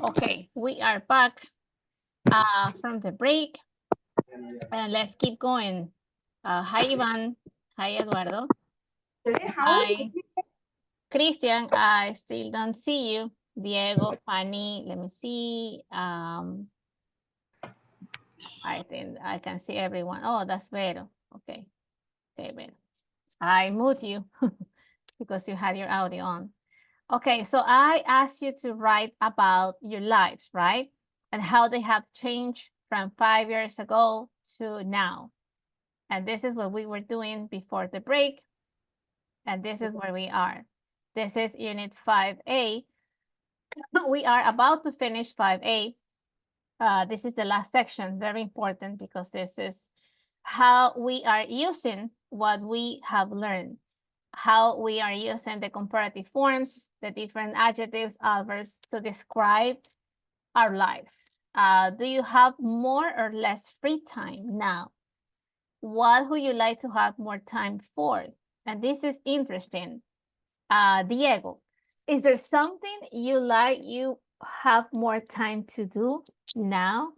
Okay, we are back from the break, and let's keep going. Hi, Ivan. Hi, Eduardo. Hi, Christian. I still don't see you. Diego, Fanny, let me see. I think I can see everyone. Oh, that's Vero. Okay, okay, Vero. I moved you because you had your audio on. Okay, so I asked you to write about your lives, right? And how they have changed from 5 years ago to now. And this is what we were doing before the break. And this is where we are. This is unit 5A. We are about to finish 5A. This is the last section, very important because this is how we are using what we have learned, how we are using the comparative forms, the different adjectives, adverbs to describe our lives. Do you have more or less free time now? What would you like to have more time for? And this is interesting. Diego, is there something you have more time to do now,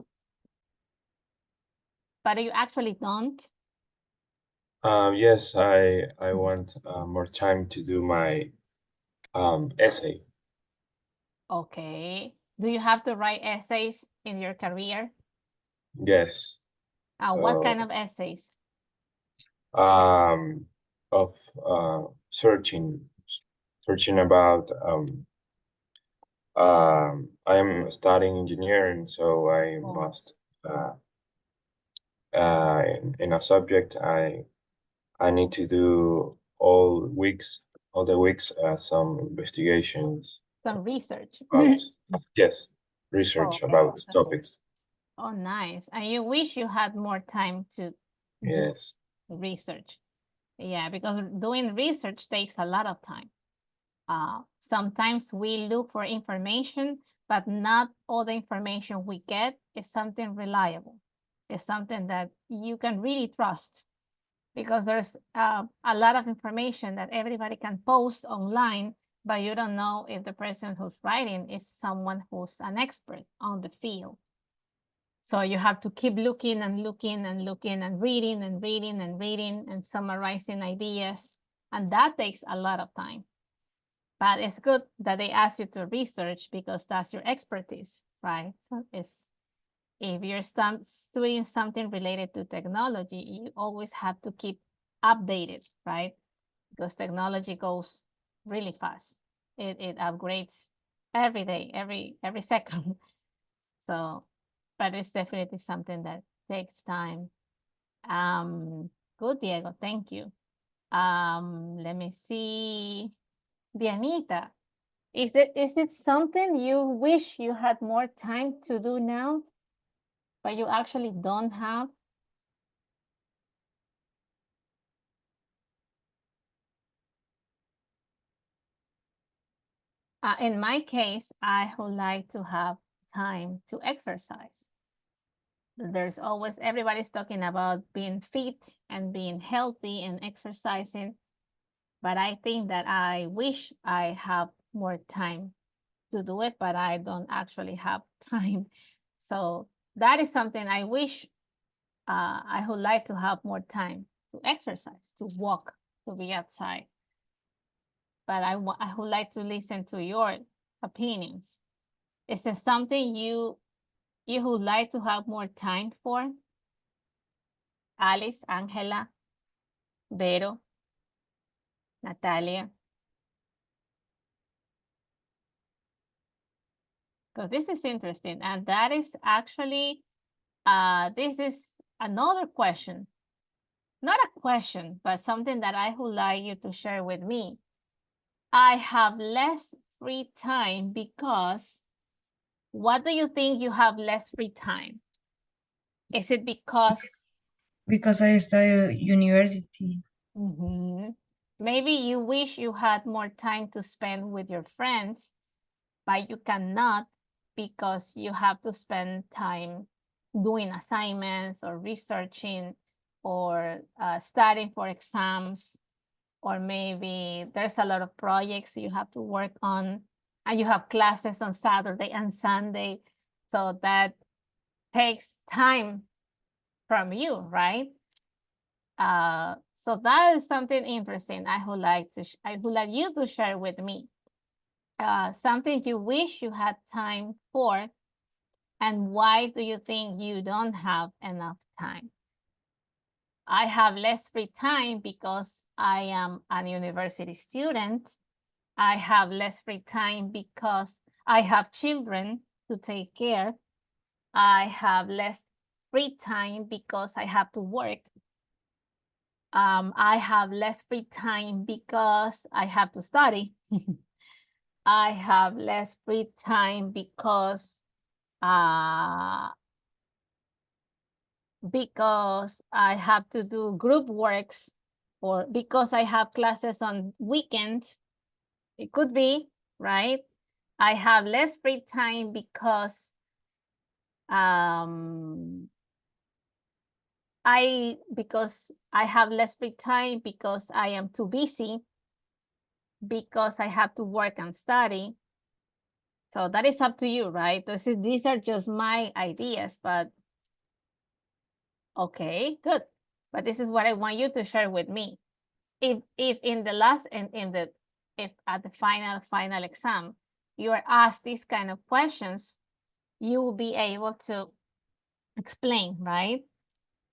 but you actually don't? Yes, I want more time to do my essay. Okay. Do you have to write essays in your career? Yes. What So kind of essays? um of searching about I am studying engineering, so I Oh, must in a subject I need to do all the weeks some investigations some research. about yes research Okay. about topics. Oh, nice. And you wish you had more time to do Yes. research. Yeah, because doing research takes a lot of time. Sometimes we look for information, but not all the information we get is something reliable. It's something that you can really trust because there's a lot of information that everybody can post online, but you don't know if the person who's writing is someone who's an expert on the field. So you have to keep looking and looking and looking and reading and reading and reading and summarizing ideas. And that takes a lot of time. But it's good that they ask you to research because that's your expertise, right? So it's if you're studying something related to technology, you always have to keep updated, right? Because technology goes really fast. It upgrades every day, every second. So, but it's definitely something that takes time. Um, Good, Diego. Thank you. Let me see. Dianita, is it something you wish you had more time to do now, but you actually don't have? In my case, I would like to have time to exercise. There's always everybody's talking about being fit and being healthy and exercising, but I think that I wish I have more time to do it, but I don't actually have time. So that is something I wish I would like to have more time to exercise, to walk, to be outside. But I would like to listen to your opinions. Is there something you would like to have more time for? Alice, Angela, Vero, Natalia? Because this is interesting. And that is actually, this is another question. Not a question, but something that I would like you to share with me. I have less free time because what do you think you have less free time? Is it because because I study university. Mhm. maybe you wish you had more time to spend with your friends, but you cannot because you have to spend time doing assignments or researching or studying for exams, or maybe there's a lot of projects you have to work on and you have classes on Saturday and Sunday, so that takes time from you, right? So that is something interesting I would like you to share with me. Something you wish you had time for, and why do you think you don't have enough time? I have less free time because I am a university student. I have less free time because I have children to take care. I have less free time because I have to work. I have less free time because I have to study. I have less free time because I have to do group works, or because I have classes on weekends. It could be, right? I have less free time because I have less free time because I am too busy, because I have to work and study. So that is up to you, right? These are just my ideas, but okay, good. But this is what I want you to share with me. If in the last if at the final exam you are asked these kind of questions, you will be able to explain, right?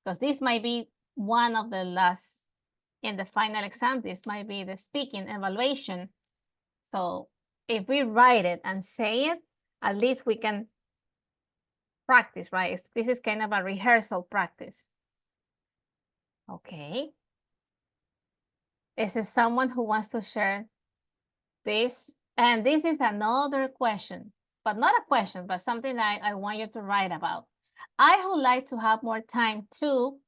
Because this might be one of the last in the final exam. This might be the speaking evaluation. So if we write it and say it, at least we can practice, right? This is kind of a rehearsal practice. Okay. Is there someone who wants to share this? And this is another question, but not a question, but something I want you to write about. I would like to have more time to,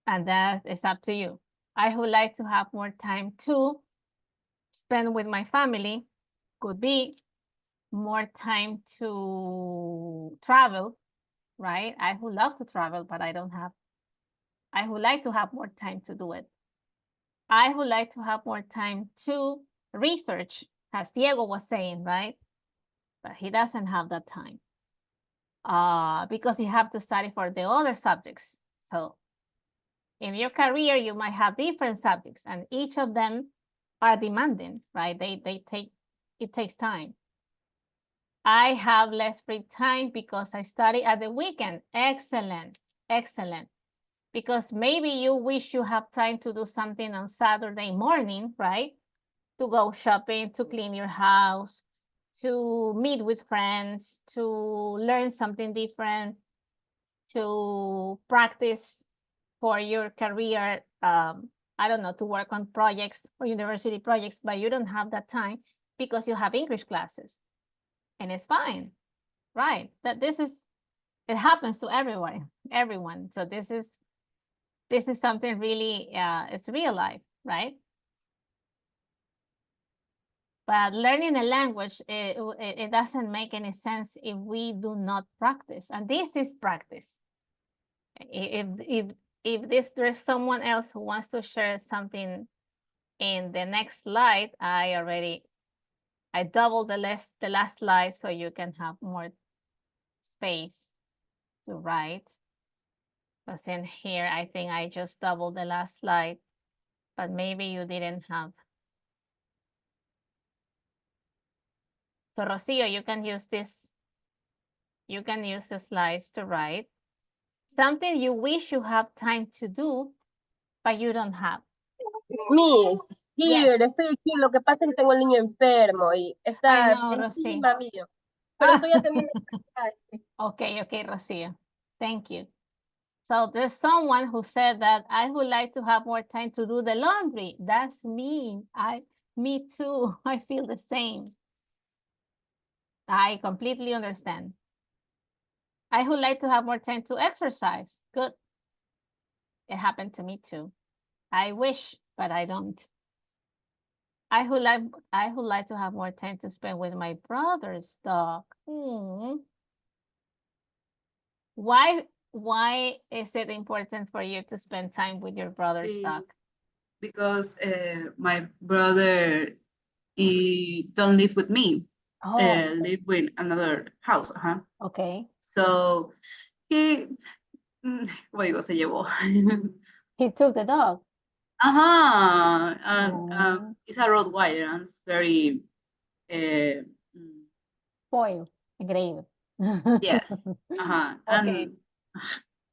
and that is up to you. I would like to have more time to spend with my family. Could be more time to travel, right? I would love to travel, but I don't have. I would like to have more time to do it. I would like to have more time to research, as Diego was saying, right? But he doesn't have that time because he have to study for the other subjects. So in your career, you might have different subjects, and each of them are demanding, right? It takes time. I have less free time because I study at the weekend. Excellent, excellent. Because maybe you wish you have time to do something on Saturday morning, right? To go shopping, to clean your house, to meet with friends, to learn something different, to practice for your career. I don't know, to work on projects or university projects, but you don't have that time because you have English classes. And it's fine, right? It happens to everyone. So this is something really, it's real life, right? But learning a language, it doesn't make any sense if we do not practice. And this is practice. If there's someone else who wants to share something in the next slide, I doubled the last slide so you can have more space to write. Because in here, I think I just doubled the last slide, but maybe you didn't have. So Rocio, you can use this. You can use the slides to write. Something you wish you have time to do, but you don't have. Miss, here, Yes. estoy aquí. Lo que pasa es que tengo el niño enfermo y está I know, Rosy. encima mío. Pero estoy atendiendo. Okay, Rocio. Thank you. So there's someone who said that I would like to have more time to do the laundry. That's me. Me too. I feel the same. I completely understand. I would like to have more time to exercise. Good. It happened to me too. I wish, but I don't. I would like to have more time to spend with my brother's dog. Why is it important for you to spend time with your brother's dog? Because my brother he don't live with me. Oh, Live with another house. okay. So he, what digo, se llevó. He took the dog. Oh. It's a Rottweiler and it's very, Spoiled. Engreído. yes. Okay.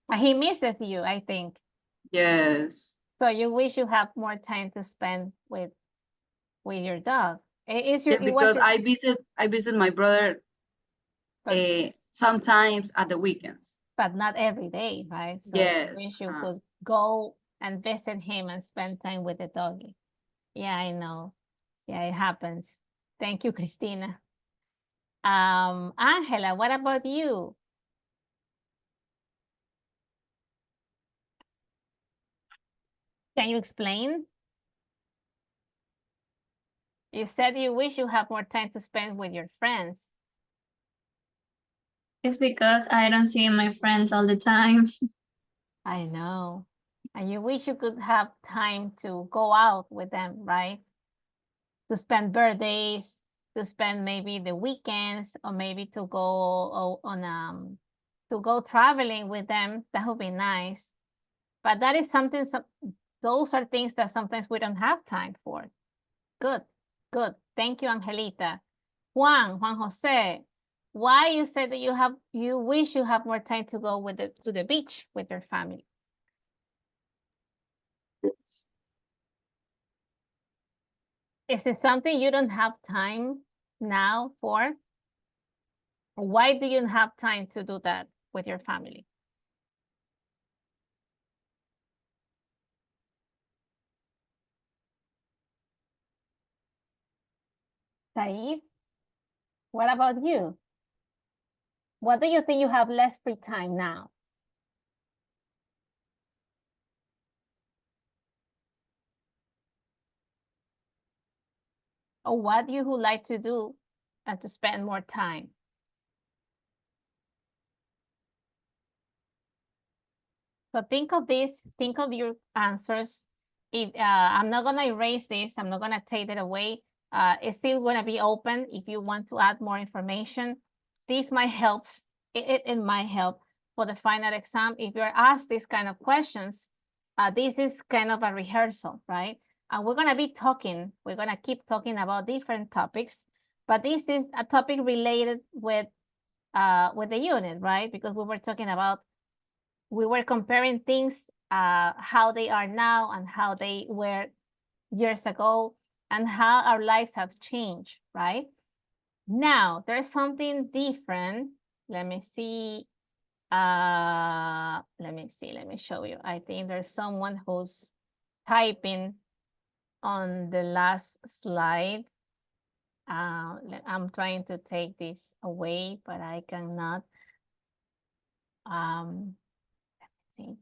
And He misses you, I think. yes. So you wish you have more time to spend with your dog. Is your Yeah, it was because I visit my brother but, sometimes at the weekends. but not every day, right? So Yes. you wish you could go and visit him and spend time with the doggy. Yeah, I know. Yeah, it happens. Thank you, Christina. Angela, what about you? Can you explain? You said you wish you have more time to spend with your friends. It's because I don't see my friends all the time. I know. And you wish you could have time to go out with them, right? To spend birthdays, to spend maybe the weekends, or maybe to go on to go traveling with them. That would be nice. But that is something, those are things that sometimes we don't have time for. Good, good. Thank you, Angelita. Juan Jose, why you said that you wish you have more time to go to the beach with your family? Is it something you don't have time now for? Why do you not have time to do that with your family? Said, what about you? What do you think you have less free time now? Or what you would like to do and to spend more time? So think of this, think of your answers. If I'm not gonna erase this, I'm not gonna take it away. It's still gonna be open if you want to add more information. This might help, it might help for the final exam. If you're asked these kind of questions, this is kind of a rehearsal, right? And we're gonna be talking, we're gonna keep talking about different topics, but this is a topic related with the unit, right? Because we were talking about, we were comparing things, how they are now and how they were years ago, and how our lives have changed, right? Now, there's something different. Let me see. Let me show you. I think there's someone who's typing on the last slide. I'm trying to take this away, but I cannot. Let me see.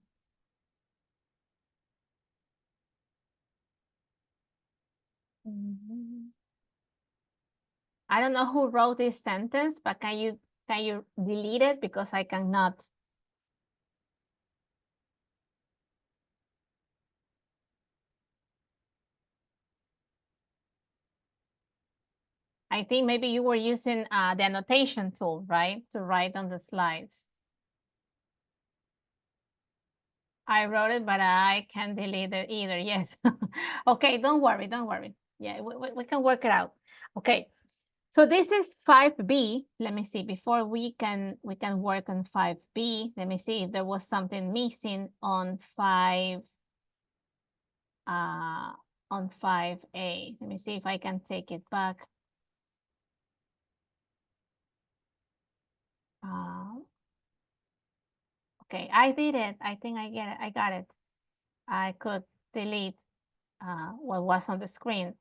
I don't know who wrote this sentence, but can you delete it, because I cannot. I think maybe you were using the annotation tool, right? To write on the slides. I wrote it, but I can't delete it either. Yes. Okay, don't worry, don't worry. Yeah, we can work it out. Okay. So this is 5B. Let me see, before we can work on 5B, let me see if there was something missing on 5A. Let me see if I can take it back. Okay, I did it. I think I get it. I got it. I could delete what was on the screen.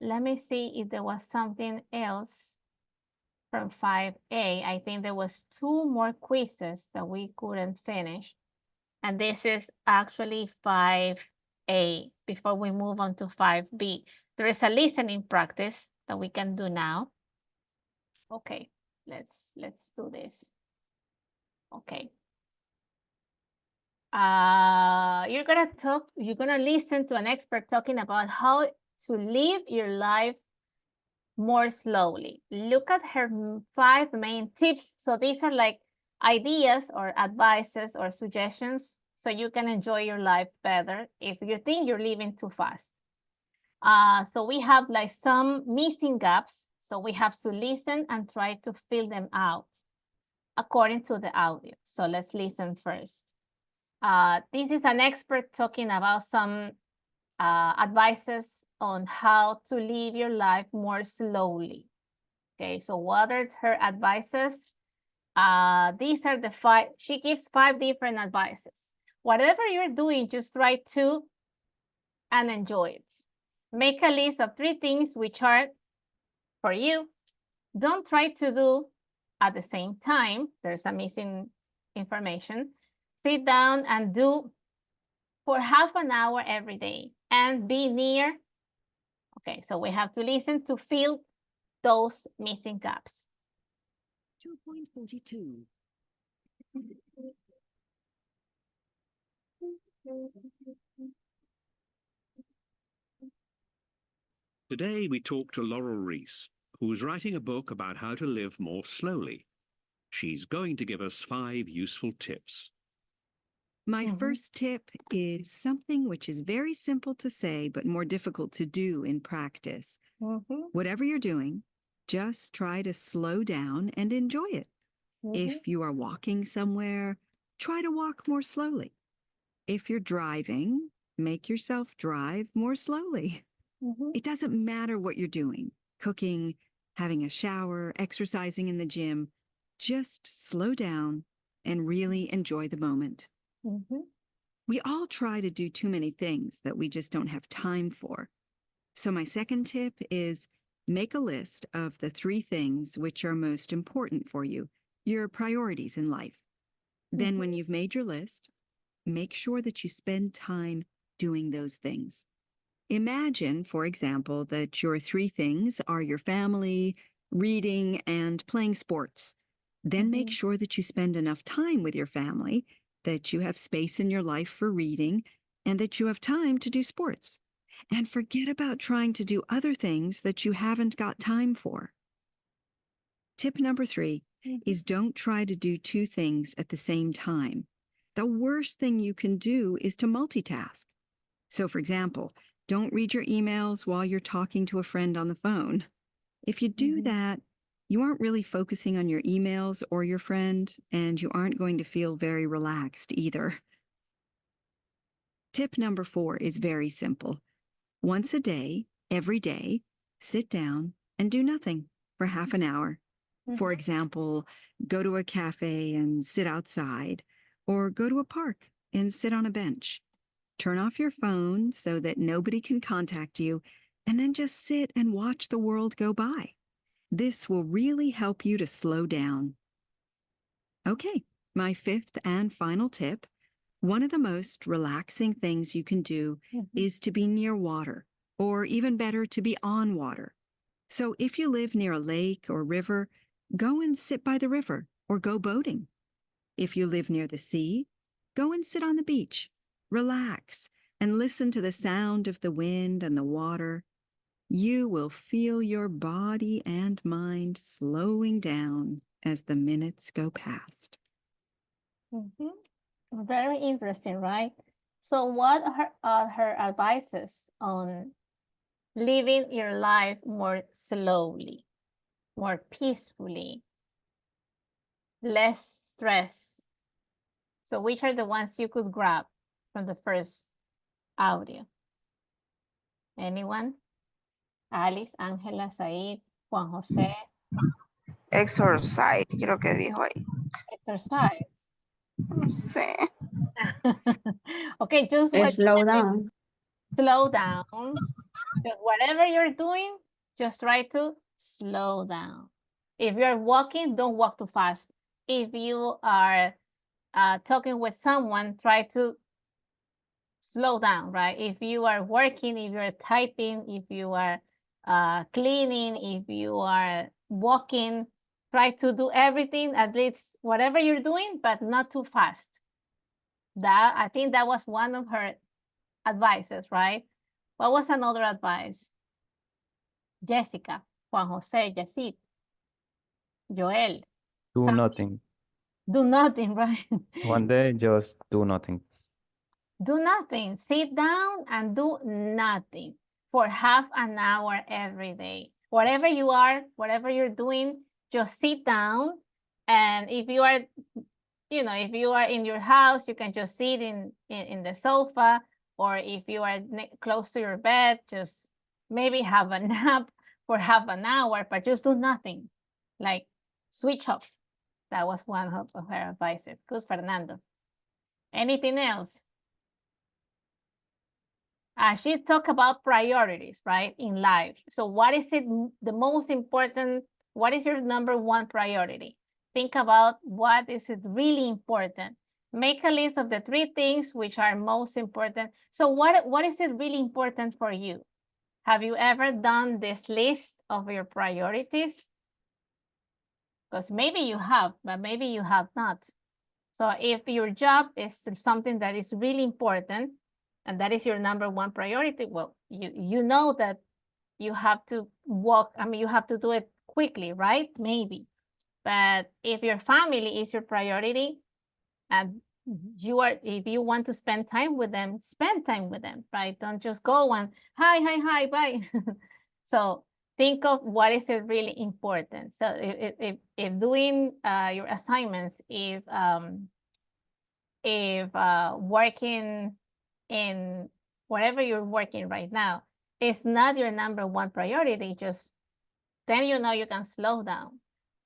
Let me see if there was something else from 5A. I think there was 2 more quizzes that we couldn't finish. And this is actually 5A before we move on to 5B. There is a listening practice that we can do now. Okay, let's do this. Okay. You're gonna listen to an expert talking about how to live your life more slowly. Look at her 5 main tips. So these are like ideas or advices or suggestions so you can enjoy your life better if you think you're living too fast. So we have like some missing gaps. So we have to listen and try to fill them out according to the audio. So let's listen first. This is an expert talking about some advices on how to live your life more slowly. Okay, so what are her advices? These are the 5, she gives 5 different advices. Whatever you're doing, just try to and enjoy it. Make a list of 3 things which are for you. Don't try to do at the same time. There's a missing information. Sit down and do for half an hour every day and be near. Okay, so we have to listen to fill those missing gaps. 2.42. Today we talk to Laurel Rees, who is writing a book about how to live more slowly. She's going to give us 5 useful tips. My first tip is something which is very simple to say, but more difficult to do in practice. Whatever you're doing, just try to slow down and enjoy it. If you are walking somewhere, try to walk more slowly. If you're driving, make yourself drive more slowly. It doesn't matter what you're doing, cooking, having a shower, exercising in the gym, just slow down and really enjoy the moment. We all try to do too many things that we just don't have time for. So my second tip is make a list of the 3 things which are most important for you, your priorities in life. Then when you've made your list, make sure that you spend time doing those things. Imagine, for example, that your 3 things are your family, reading, and playing sports. Then make sure that you spend enough time with your family, that you have space in your life for reading, and that you have time to do sports. And forget about trying to do other things that you haven't got time for. Tip number 3 is don't try to do 2 things at the same time. The worst thing you can do is to multitask. So, for example, don't read your emails while you're talking to a friend on the phone. If you do that, you aren't really focusing on your emails or your friend, and you aren't going to feel very relaxed either. Tip number 4 is very simple. Once a day, every day, sit down and do nothing for half an hour. For example, go to a cafe and sit outside, or go to a park and sit on a bench. Turn off your phone so that nobody can contact you, and then just sit and watch the world go by. This will really help you to slow down. Okay, my 5th and final tip. One of the most relaxing things you can do is to be near water, or even better, to be on water. So if you live near a lake or river, go and sit by the river or go boating. If you live near the sea, go and sit on the beach. Relax and listen to the sound of the wind and the water. You will feel your body and mind slowing down as the minutes go past. Very interesting, right? So what are her advices on living your life more slowly, more peacefully, less stress? So which are the ones you could grab from the first audio? Anyone? Alice, Ángela, Said, Juan José. Exercise, creo que dijo ahí. Exercise. No sé. Okay, just Slow down. slow down. Just whatever you're doing, just try to slow down. If you're walking, don't walk too fast. If you are talking with someone, try to slow down, right? If you are working, if you're typing, if you are cleaning, if you are walking, try to do everything, at least whatever you're doing, but not too fast. I think that was one of her advices, right? What was another advice? Jessica, Juan José, Yacid, Joel. Do Sam- nothing. Do nothing, right? One day, just do nothing. Do nothing. Sit down and do nothing for half an hour every day. Whatever you are, whatever you're doing, just sit down. And if you are, if you are in your house, you can just sit in the sofa. Or if you are close to your bed, just maybe have a nap for half an hour, but just do nothing. Like switch off. That was one of her advices. Good, Fernando. Anything else? She talked about priorities, right, in life. So what is it the most important? What is your number one priority? Think about what is it really important. Make a list of the 3 things which are most important. So what is it really important for you? Have you ever done this list of your priorities? Because maybe you have, but maybe you have not. So if your job is something that is really important, and that is your number one priority, well, you know that you have to you have to do it quickly, right? Maybe. But if your family is your priority, and if you want to spend time with them, right? Don't just go and hi, bye. So think of what is it really important. So if doing your assignments, if working in whatever you're working right now, it's not your number one priority, then you can slow down,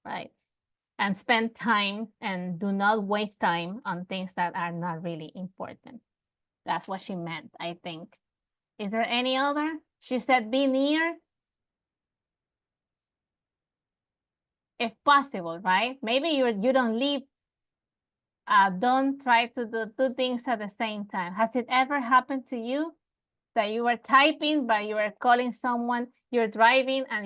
right? And spend time and do not waste time on things that are not really important. That's what she meant, I think. Is there any other? She said be near. If possible, right? Maybe you don't live, don't try to do 2 things at the same time. Has it ever happened to you that you are typing, but you are calling someone, you're driving and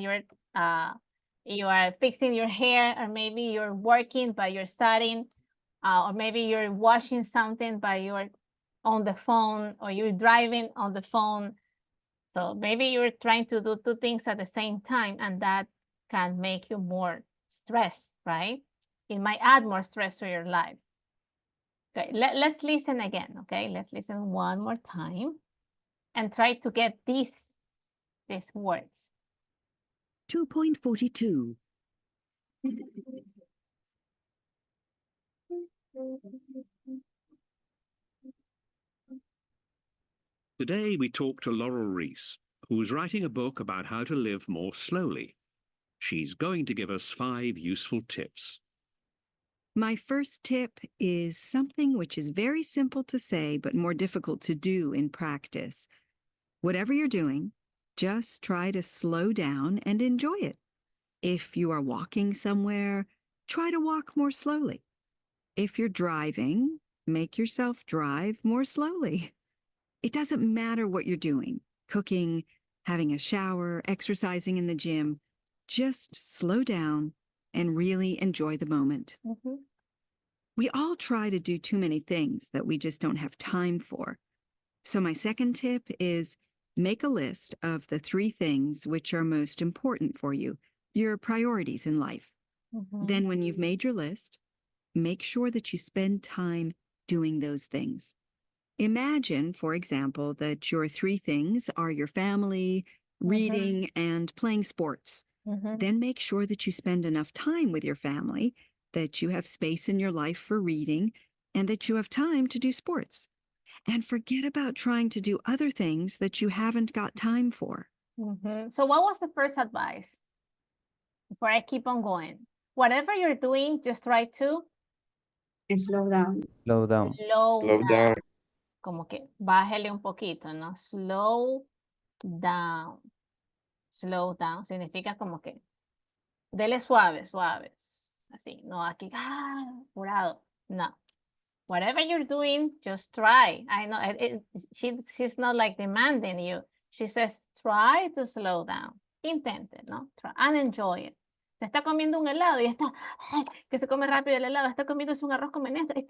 you are fixing your hair, or maybe you're working, but you're studying, or maybe you're washing something, but you're on the phone, or you're driving on the phone. So maybe you're trying to do 2 things at the same time, and that can make you more stressed, right? It might add more stress to your life. Okay, let's listen again, okay? Let's listen one more time and try to get these words. 2.42. Today we talked to Laurel Reese, who's writing a book about how to live more slowly. She's going to give us 5 useful tips. My first tip is something which is very simple to say, but more difficult to do in practice. Whatever you're doing, just try to slow down and enjoy it. If you are walking somewhere, try to walk more slowly. If you're driving, make yourself drive more slowly. It doesn't matter what you're doing, cooking, having a shower, exercising in the gym. Just slow down and really enjoy the moment. Mm-hmm. We all try to do too many things that we just don't have time for. So my second tip is make a list of the 3 things which are most important for you, your priorities in life. Mm-hmm. Then when you've made your list, make sure that you spend time doing those things. Imagine, for example, that your 3 things are your family, reading, and playing sports. Mm-hmm. Then make sure that you spend enough time with your family, that you have space in your life for reading, and that you have time to do sports. And forget about trying to do other things that you haven't got time for. Mm-hmm. So what was the first advice? Before I keep on going. Whatever you're doing, just try to Slow down. Slow down. Slow down. Como que bájele un poquito, ¿no? Slow down. Slow down significa como que dele suave, así, no aquí, apurado, no. Whatever you're doing, just try. I know she's not like demanding you. She says, try to slow down. Intente, ¿no? Try and enjoy it. Se está comiendo un helado y está, que se come rápido el helado, está comiéndose un arroz con menestra,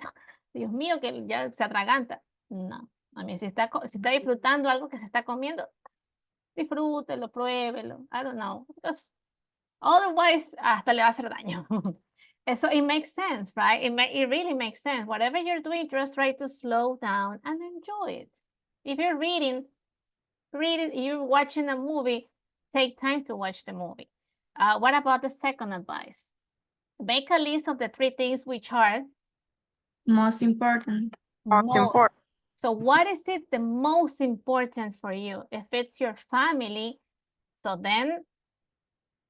Dios mío, que ya se atraganta. No, a mí si está disfrutando algo que se está comiendo, disfrútelo, pruébelo, I don't know, because Otherwise, hasta le va a hacer daño. And so it makes sense, right? It really makes sense. Whatever you're doing, just try to slow down and enjoy it. If you're reading, you're watching a movie, take time to watch the movie. What about the second advice? Make a list of the 3 things which are Most important. Most important. So what is it the most important for you? If it's your family, so then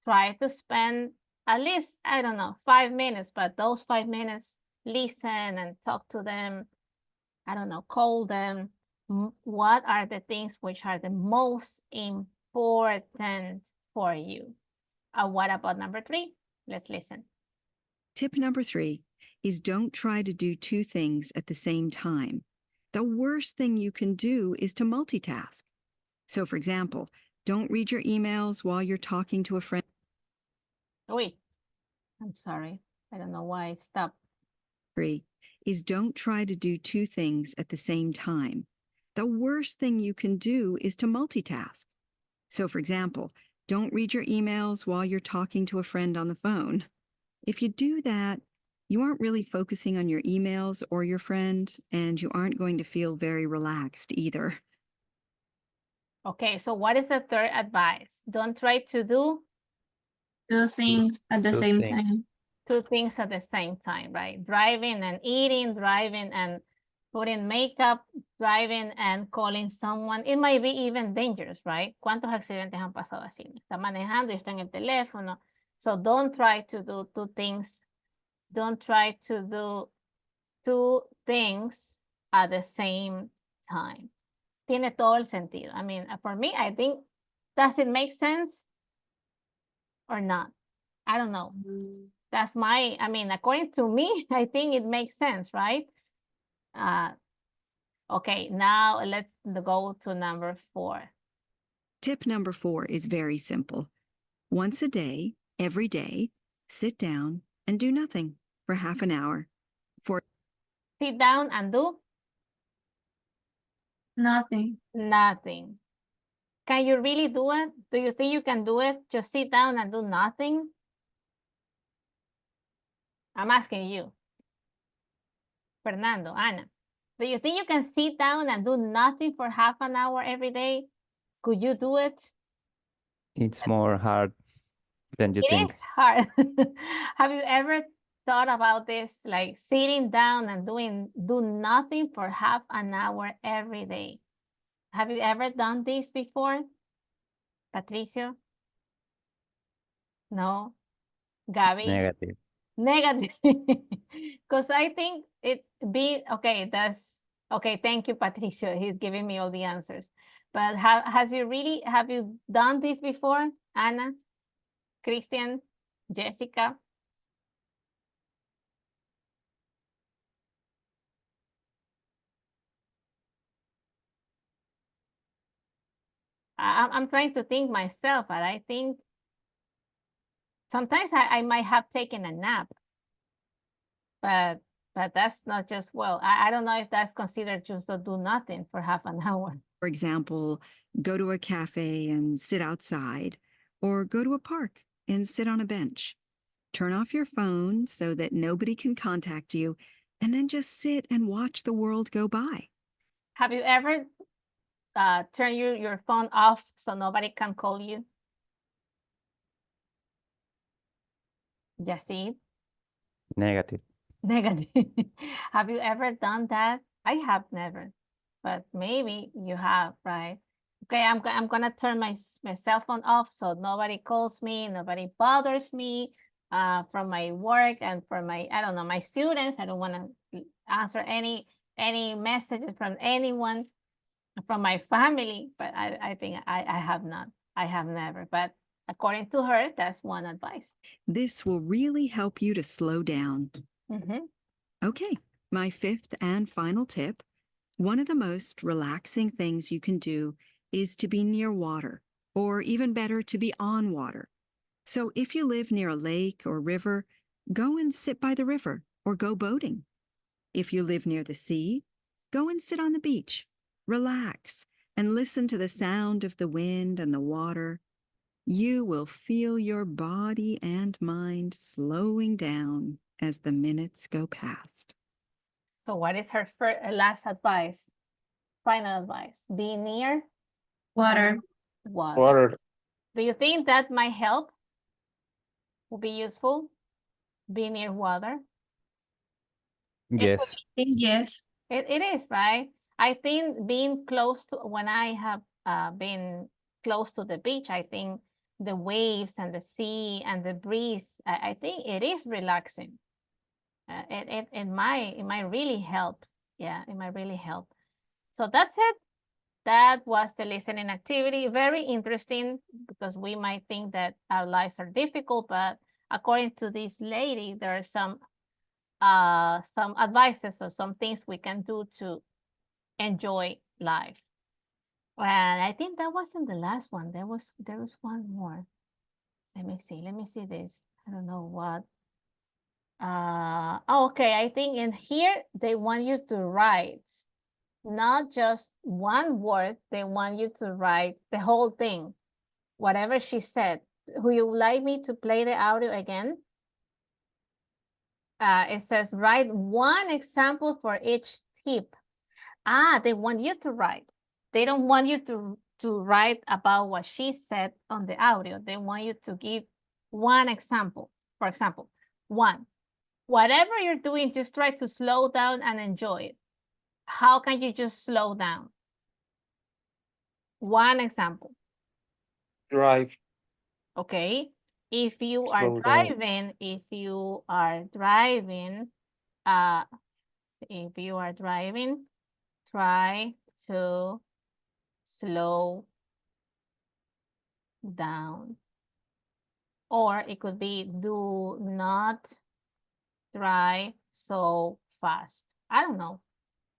try to spend at least, I don't know, 5 minutes, but those 5 minutes, listen and talk to them. I don't know, call them. What are the things which are the most important for you? What about number 3? Let's listen. Tip number 3 is don't try to do 2 things at the same time. The worst thing you can do is to multitask. So, for example, don't read your emails while you're talking to a friend. Wait, I'm sorry. I don't know why it stopped. 3 is don't try to do 2 things at the same time. The worst thing you can do is to multitask. So, for example, don't read your emails while you're talking to a friend on the phone. If you do that, you aren't really focusing on your emails or your friend, and you aren't going to feel very relaxed either. Okay, so what is the third advice? Don't try to do 2 things at the 2 same things. time. 2 things at the same time, right? Driving and eating, driving and putting makeup, driving and calling someone. It might be even dangerous, right? ¿Cuántos accidentes han pasado así? Está manejando y está en el teléfono. So don't try to do 2 things. Don't try to do 2 things at the same time. Tiene todo el sentido. I mean, for me, I think, does it make sense or not? I don't know. That's my, I mean, according to me, I think it makes sense, right? Okay, now let's go to number 4. Tip number 4 is very simple. Once a day, every day, sit down and do nothing for half an hour. Sit down and do Nothing. nothing. Can you really do it? Do you think you can do it? Just sit down and do nothing? I'm asking you. Fernando, Ana, do you think you can sit down and do nothing for half an hour every day? Could you do it? It's more hard than you It think. is hard. Have you ever thought about this, like sitting down and do nothing for half an hour every day? Have you ever done this before, Patricio? No? Gabby? Negative. Negative. Because I think okay, okay, thank you, Patricio. He's giving me all the answers. But have you done this before, Anna, Christian, Jessica? I'm trying to think myself, but I think sometimes I might have taken a nap, but that's not just, well, I don't know if that's considered just to do nothing for half an hour. For example, go to a cafe and sit outside, or go to a park and sit on a bench. Turn off your phone so that nobody can contact you, and then just sit and watch the world go by. Have you ever turned your phone off so nobody can call you? Yasid? Negative. Negative. Have you ever done that? I have never, but maybe you have, right? Okay, I'm gonna turn my cell phone off so nobody calls me, nobody bothers me from my work and from my, I don't know, my students. I don't want to answer any messages from anyone from my family, but I think I have not. I have never, but according to her, that's one advice. This will really help you to slow down. Mm-hmm. Okay, my 5th and final tip. One of the most relaxing things you can do is to be near water, or even better, to be on water. So if you live near a lake or river, go and sit by the river or go boating. If you live near the sea, go and sit on the beach, relax, and listen to the sound of the wind and the water. You will feel your body and mind slowing down as the minutes go past. So what is her last advice? Final advice. Be near Water. water. Water. Do you think that might help? Will be useful? Be near water? Yes. I think yes. It is, right? I think being close to, when I have been close to the beach, I think the waves and the sea and the breeze, I think it is relaxing. It might really help. Yeah, it might really help. So that's it. That was the listening activity. Very interesting because we might think that our lives are difficult, but according to this lady, there are some advices or some things we can do to enjoy life. And I think that wasn't the last one. There was one more. Let me see this. I don't know what. Okay, I think in here they want you to write not just one word, they want you to write the whole thing, whatever she said. Would you like me to play the audio again? It says write one example for each tip. They want you to write. They don't want you to write about what she said on the audio. They want you to give one example. For example, one, whatever you're doing, just try to slow down and enjoy it. How can you just slow down? One example. Drive. Okay. If you are Slow down. driving, if you are driving, try to slow down. Or it could be do not drive so fast. I don't know.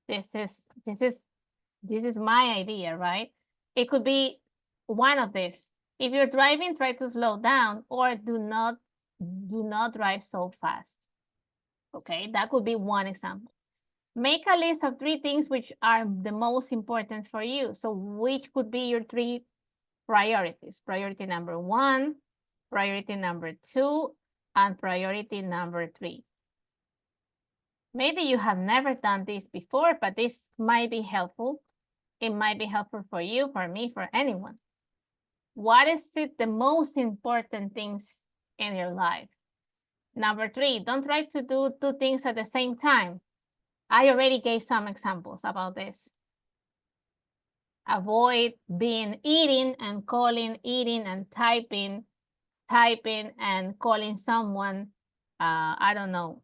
This is my idea, right? It could be one of these. If you're driving, try to slow down, or do not drive so fast. Okay, that could be one example. Make a list of 3 things which are the most important for you. So which could be your 3 priorities? Priority number 1, priority number 2, and priority number 3. Maybe you have never done this before, but this might be helpful. It might be helpful for you, for me, for anyone. What is it the most important things in your life? Number 3, don't try to do 2 things at the same time. I already gave some examples about this. Avoid being eating and calling, eating and typing and calling someone, I don't know.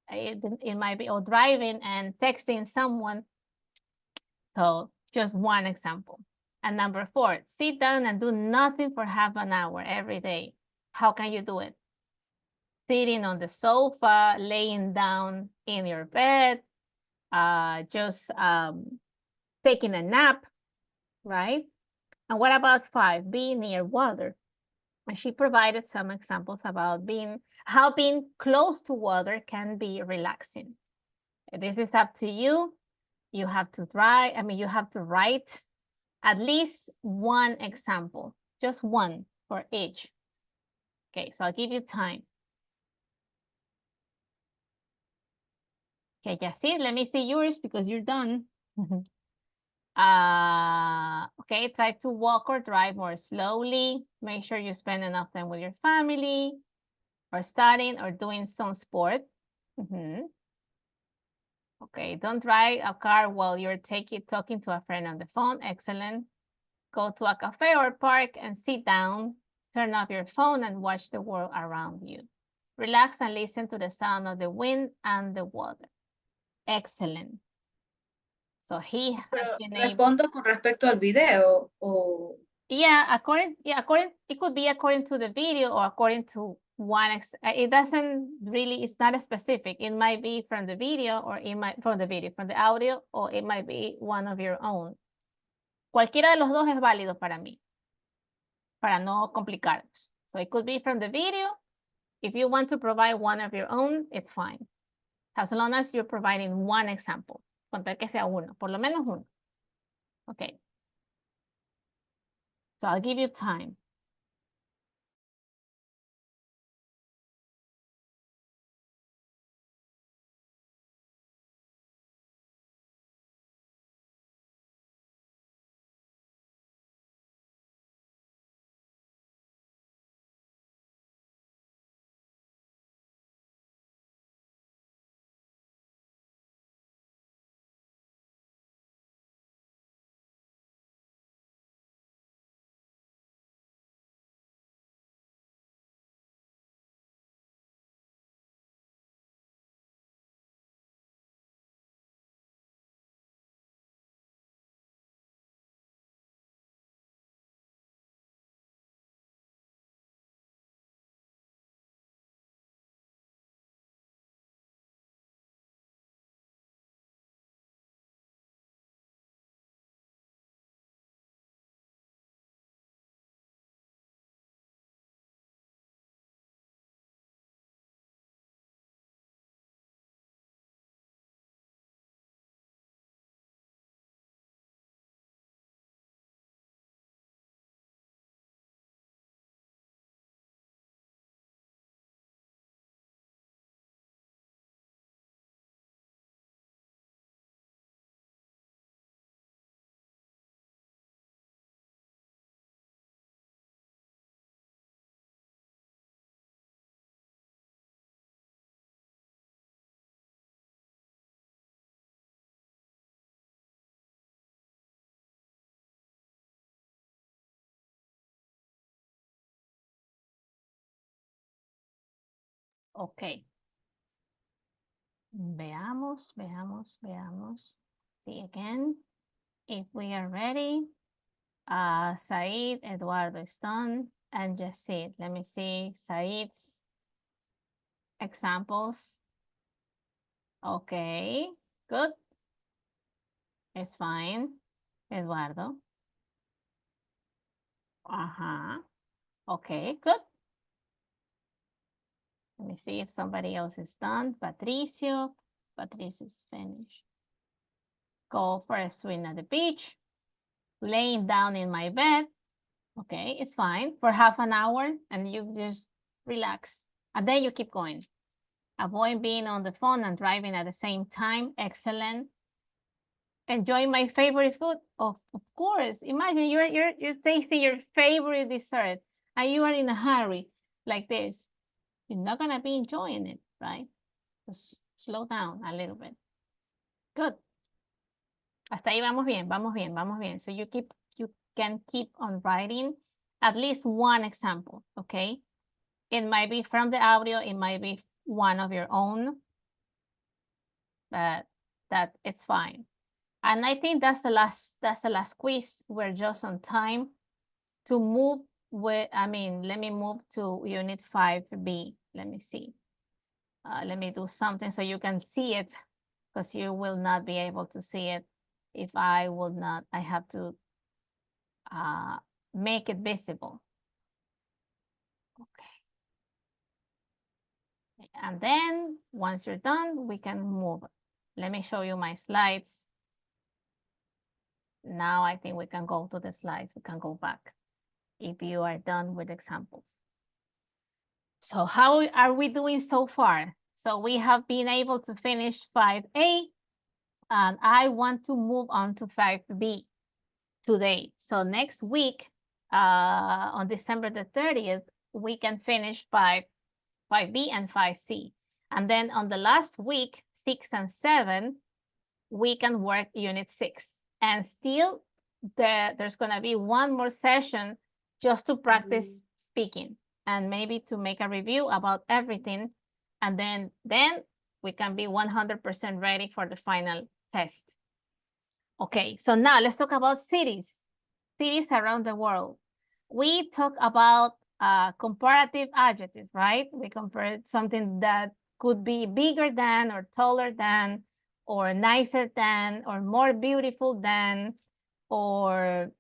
It might be, or driving and texting someone. So just one example. And number 4, sit down and do nothing for half an hour every day. How can you do it? Sitting on the sofa, laying down in your bed, just taking a nap, right? And what about 5, being near water? And she provided some examples about how being close to water can be relaxing. This is up to you. You have to you have to write at least one example, just one for each. Okay, so I'll give you time. Okay, Yasir, let me see yours because you're done. Okay, try to walk or drive more slowly. Make sure you spend enough time with your family or studying or doing some sport. Okay, don't drive a car while you're talking to a friend on the phone. Excellent. Go to a cafe or park and sit down. Turn off your phone and watch the world around you. Relax and listen to the sound of the wind and the water. Excellent. So he has been able... Respondo con respecto al video o... Yeah, it could be according to the video or according to one, it doesn't really, it's not specific. It might be from the video or it might, from the audio, or it might be one of your own. Cualquiera de los dos es válido para mí, para no complicarnos. So it could be from the video. If you want to provide one of your own, it's fine. As long as you're providing one example. Con tal que sea uno, por lo menos uno. Okay. So I'll give you time. Okay. Veamos. See again. If we are ready. Said, Eduardo is done, and Jacid. Let me see Said's examples. Okay, good. It's fine. Eduardo. Okay, good. Let me see if somebody else is done. Patricio. Patricio is finished. Go for a swim at the beach. Laying down in my bed. Okay, it's fine for half an hour and you just relax. And then you keep going. Avoid being on the phone and driving at the same time. Excellent. Enjoy my favorite food. Of course. Imagine you're tasting your favorite dessert and you are in a hurry like this. You're not gonna be enjoying it, right? Just slow down a little bit. Good. Hasta ahí vamos bien. So you can keep on writing at least one example, okay? It might be from the audio, it might be one of your own, but that it's fine. And I think that's the last quiz. We're just on time to move with, let me move to unit 5B. Let me see. Let me do something so you can see it, because you will not be able to see it if I will not. I have to make it visible. Okay. And then once you're done, we can move. Let me show you my slides. Now I think we can go to the slides. We can go back if you are done with examples. So how are we doing so far? So we have been able to finish 5A, and I want to move on to 5B today. So next week, on December the 30th, we can finish 5B and 5C. And then on the last week, 6 and 7, we can work unit 6. And still, there's gonna be one more session just to practice speaking and maybe to make a review about everything. And then we can be 100% ready for the final test. Okay, so now let's talk about cities. Cities around the world. We talk about comparative adjectives, right? We compare something that could be bigger than, or taller than, or nicer than, or more beautiful than, or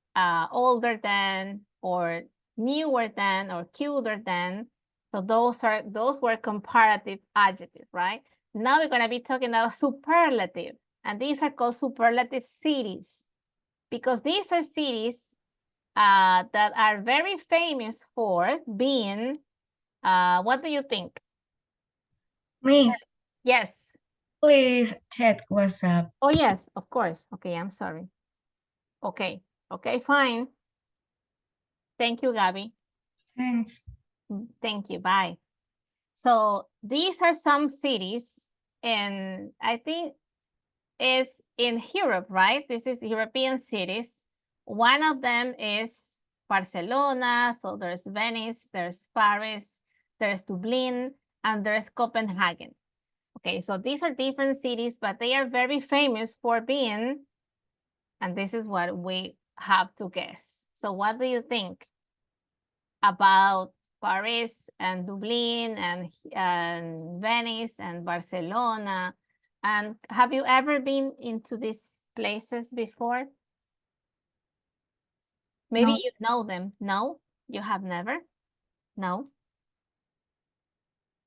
older than, or newer than, or cuter than. So those were comparative adjectives, right? Now we're gonna be talking about superlative, and these are called superlative cities, because these are cities that are very famous for being, what do you think? Miss, Yes. please check WhatsApp. Oh, yes, of course. Okay, I'm sorry. Okay, fine. Thank you, Gabby. Thanks. Thank you, bye. So these are some cities, and I think it's in Europe, right? This is European cities. One of them is Barcelona, so there's Venice, there's Paris, there's Dublin, and there's Copenhagen. Okay, so these are different cities, but they are very famous for being, and this is what we have to guess. So what do you think about Paris and Dublin and Venice and Barcelona? And have you ever been into these places before? Maybe No. you know them. No, you have never? No.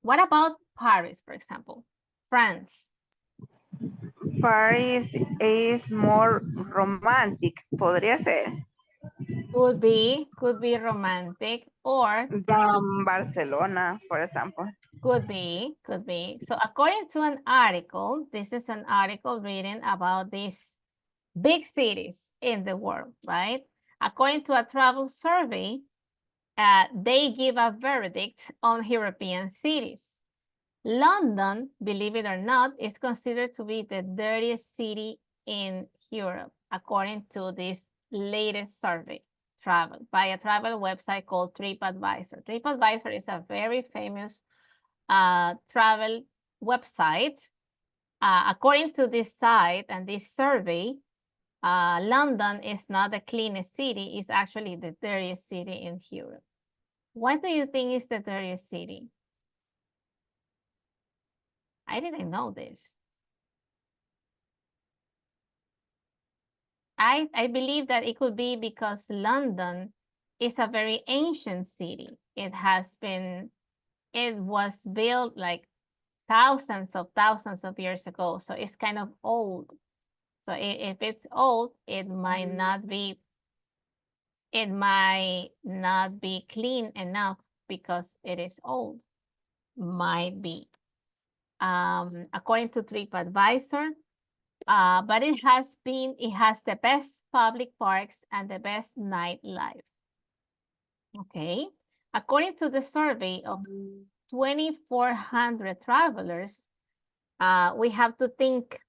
What about Paris, for example? France. Paris is more romantic, podría ser, Could be romantic, or than Barcelona, for example. could be. So according to an article, this is an article reading about these big cities in the world, right? According to a travel survey, they give a verdict on European cities. London, believe it or not, is considered to be the dirtiest city in Europe, according to this latest survey by a travel website called TripAdvisor. TripAdvisor is a very famous travel website. According to this site and this survey, London is not the cleanest city, it's actually the dirtiest city in Europe. What do you think is the dirtiest city? I didn't know this. I believe that it could be because London is a very ancient city. It was built like thousands of years ago, so it's kind of old. So if it's old, it might not be clean enough because it is old. Might be. According to TripAdvisor, but it has the best public parks and the best nightlife. Okay. According to the survey of 2,400 travelers, we have to think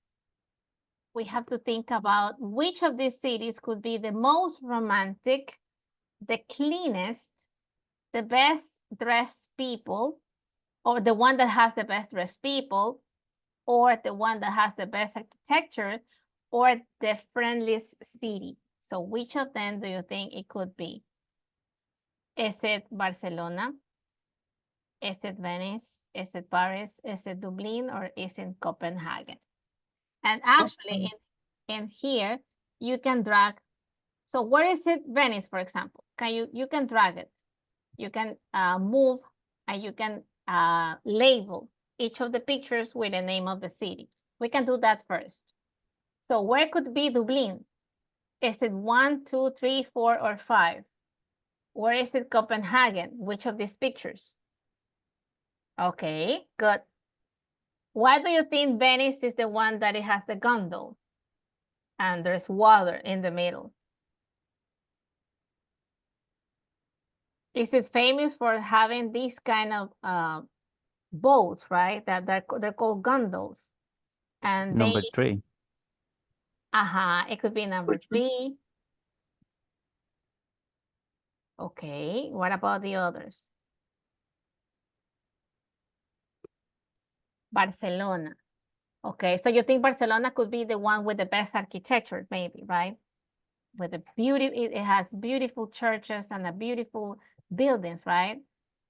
about which of these cities could be the most romantic, the cleanest, the best dressed people, or the one that has the best dressed people, or the one that has the best architecture, or the friendliest city. So which of them do you think it could be? Is it Barcelona? Is it Venice? Is it Paris? Is it Dublin? Or is it Copenhagen? And actually in here, you can drag. So where is it Venice, for example? You can drag it. You can move and you can label each of the pictures with the name of the city. We can do that first. So where could be Dublin? Is it 1, 2, 3, 4, or 5? Where is it Copenhagen? Which of these pictures? Okay, good. Why do you think Venice is the one that it has the gondola? And there's water in the middle. Is it famous for having these kind of boats, right? That they're called gondolas. And Number 3. It could be number 3. Okay, what about the others? Barcelona. Okay, so you think Barcelona could be the one with the best architecture, maybe, right? With the beauty, it has beautiful churches and a beautiful buildings, right?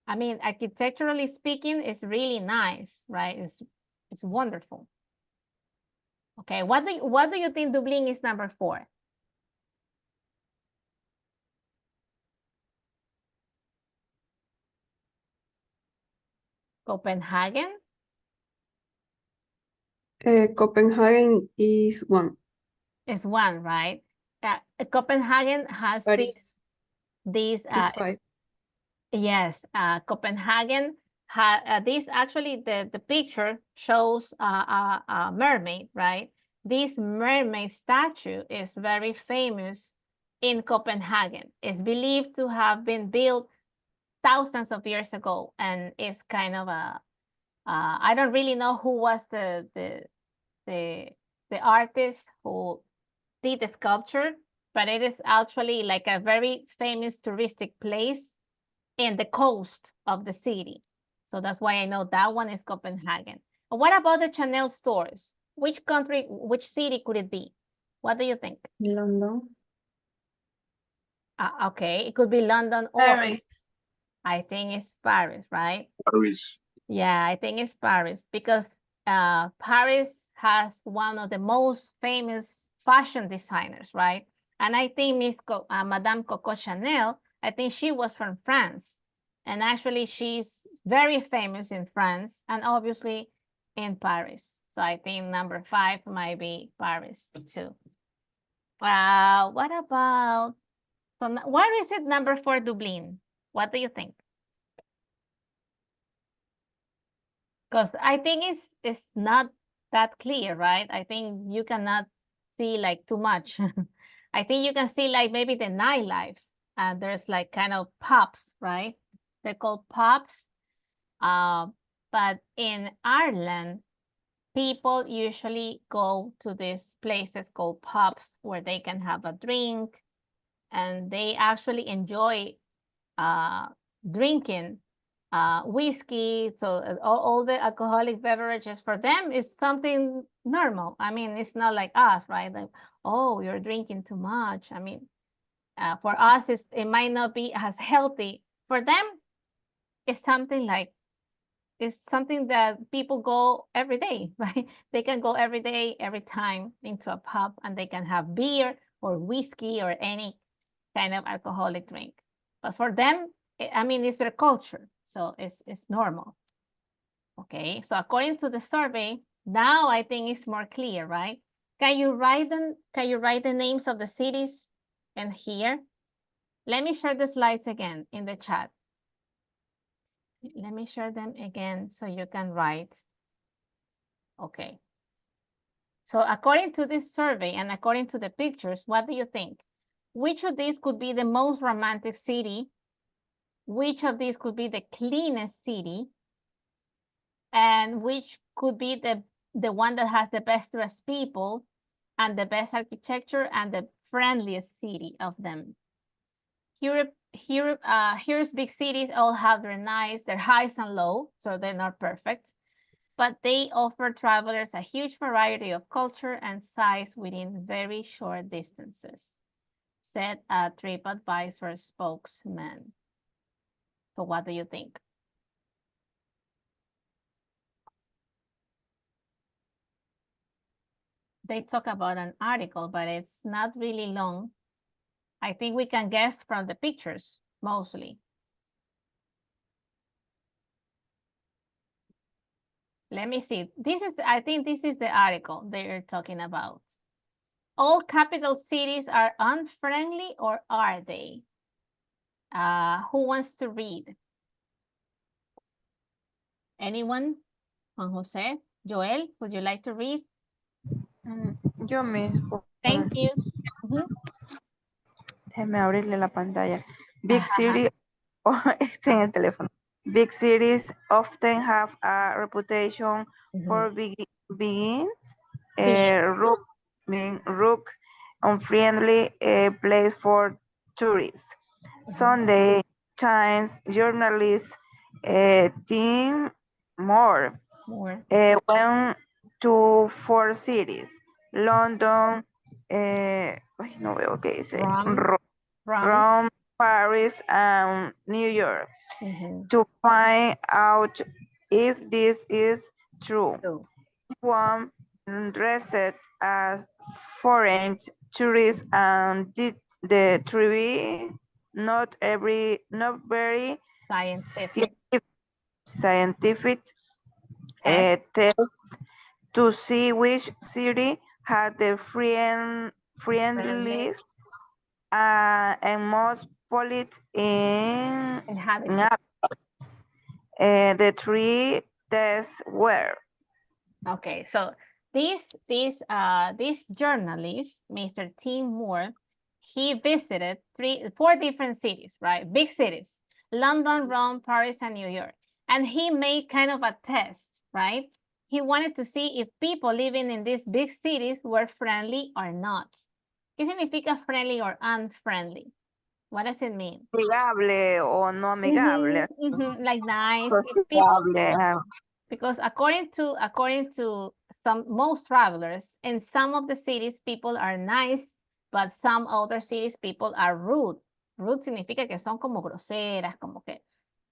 I mean, architecturally speaking, it's really nice, right? It's wonderful. Okay, what do you think Dublin is number 4? Copenhagen? Copenhagen is 1. Is 1, right? Copenhagen has Paris these is 5. yes, Copenhagen this actually the picture shows a mermaid, right? This mermaid statue is very famous in Copenhagen. It's believed to have been built thousands of years ago, and it's kind of a I don't really know who was the artist who did the sculpture, but it is actually like a very famous touristic place in the coast of the city. So that's why I know that one is Copenhagen. But what about the Chanel stores? Which country, which city could it be? What do you think? London. Okay, it could be London or Paris. I think it's Paris, right? Paris. Yeah, I think it's Paris because Paris has one of the most famous fashion designers, right? And I think Madame Coco Chanel, I think she was from France. And actually, she's very famous in France and obviously in Paris. So I think number 5 might be Paris too. What about, so where is it number 4, Dublin? What do you think? Because I think it's not that clear, right? I think you cannot see like too much. I think you can see like maybe the nightlife. There's like kind of pubs, right? They're called pubs. But in Ireland, people usually go to these places called pubs where they can have a drink and they actually enjoy drinking whiskey, so all the alcoholic beverages for them is something normal. I mean, it's not like us, right? Like, oh, you're drinking too much. I mean, for us, it might not be as healthy. For them, it's something like, it's something that people go every day, right? They can go every day, every time into a pub, and they can have beer or whiskey or any kind of alcoholic drink. But for them, I mean, it's their culture, so it's normal. Okay, so according to the survey, now I think it's more clear, right? Can you write them? Can you write the names of the cities and here? Let me share the slides again in the chat. Let me share them again so you can write. Okay. So according to this survey and according to the pictures, what do you think? Which of these could be the most romantic city? Which of these could be the cleanest city? And which could be the one that has the best dressed people and the best architecture and the friendliest city of them? Here's big cities all have their highs and lows, so they're not perfect, but they offer travelers a huge variety of culture and size within very short distances, said a TripAdvisor spokesman. So what do you think? They talk about an article, but it's not really long. I think we can guess from the pictures, mostly. Let me see. I think this is the article they're talking about. All capital cities are unfriendly, or are they? Who wants to read? Anyone? Juan Jose? Joel, would you like to read? Yo mismo. Thank you. Déjeme abrirle la pantalla. Big city, está en el teléfono. Big cities often have a reputation for beings, rude, unfriendly place for tourists. Sunday Times journalists think more. Went to 4 cities: London, no veo qué dice, Rome, Paris, and New York, to find out if this is true. One dressed as foreign tourists and did the trivia, not very scientific test to see which city had the friendliest and most polite inhabitants. The 3 tests were. Okay, so this journalist, Mr. Tim Moore, he visited 4 different cities, right? Big cities: London, Rome, Paris, and New York. And he made kind of a test, right? He wanted to see if people living in these big cities were friendly or not. ¿Qué significa friendly or unfriendly? What does it mean? Amigable o no amigable. Like nice. Because according to most travelers, in some of the cities people are nice, but some other cities people are rude. Rude significa que son como groseras, como que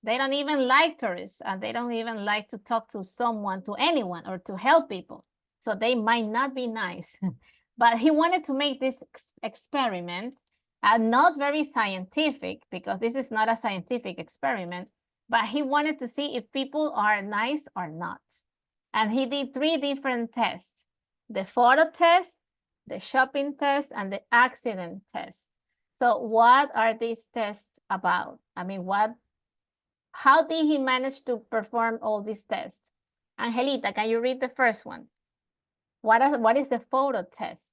they don't even like tourists, and they don't even like to talk to someone, to anyone, or to help people. So they might not be nice. But he wanted to make this experiment, not very scientific, because this is not a scientific experiment, but he wanted to see if people are nice or not. And he did 3 different tests: the photo test, the shopping test, and the accident test. So what are these tests about? I mean, how did he manage to perform all these tests? Angelita, can you read the first one? What is the photo test?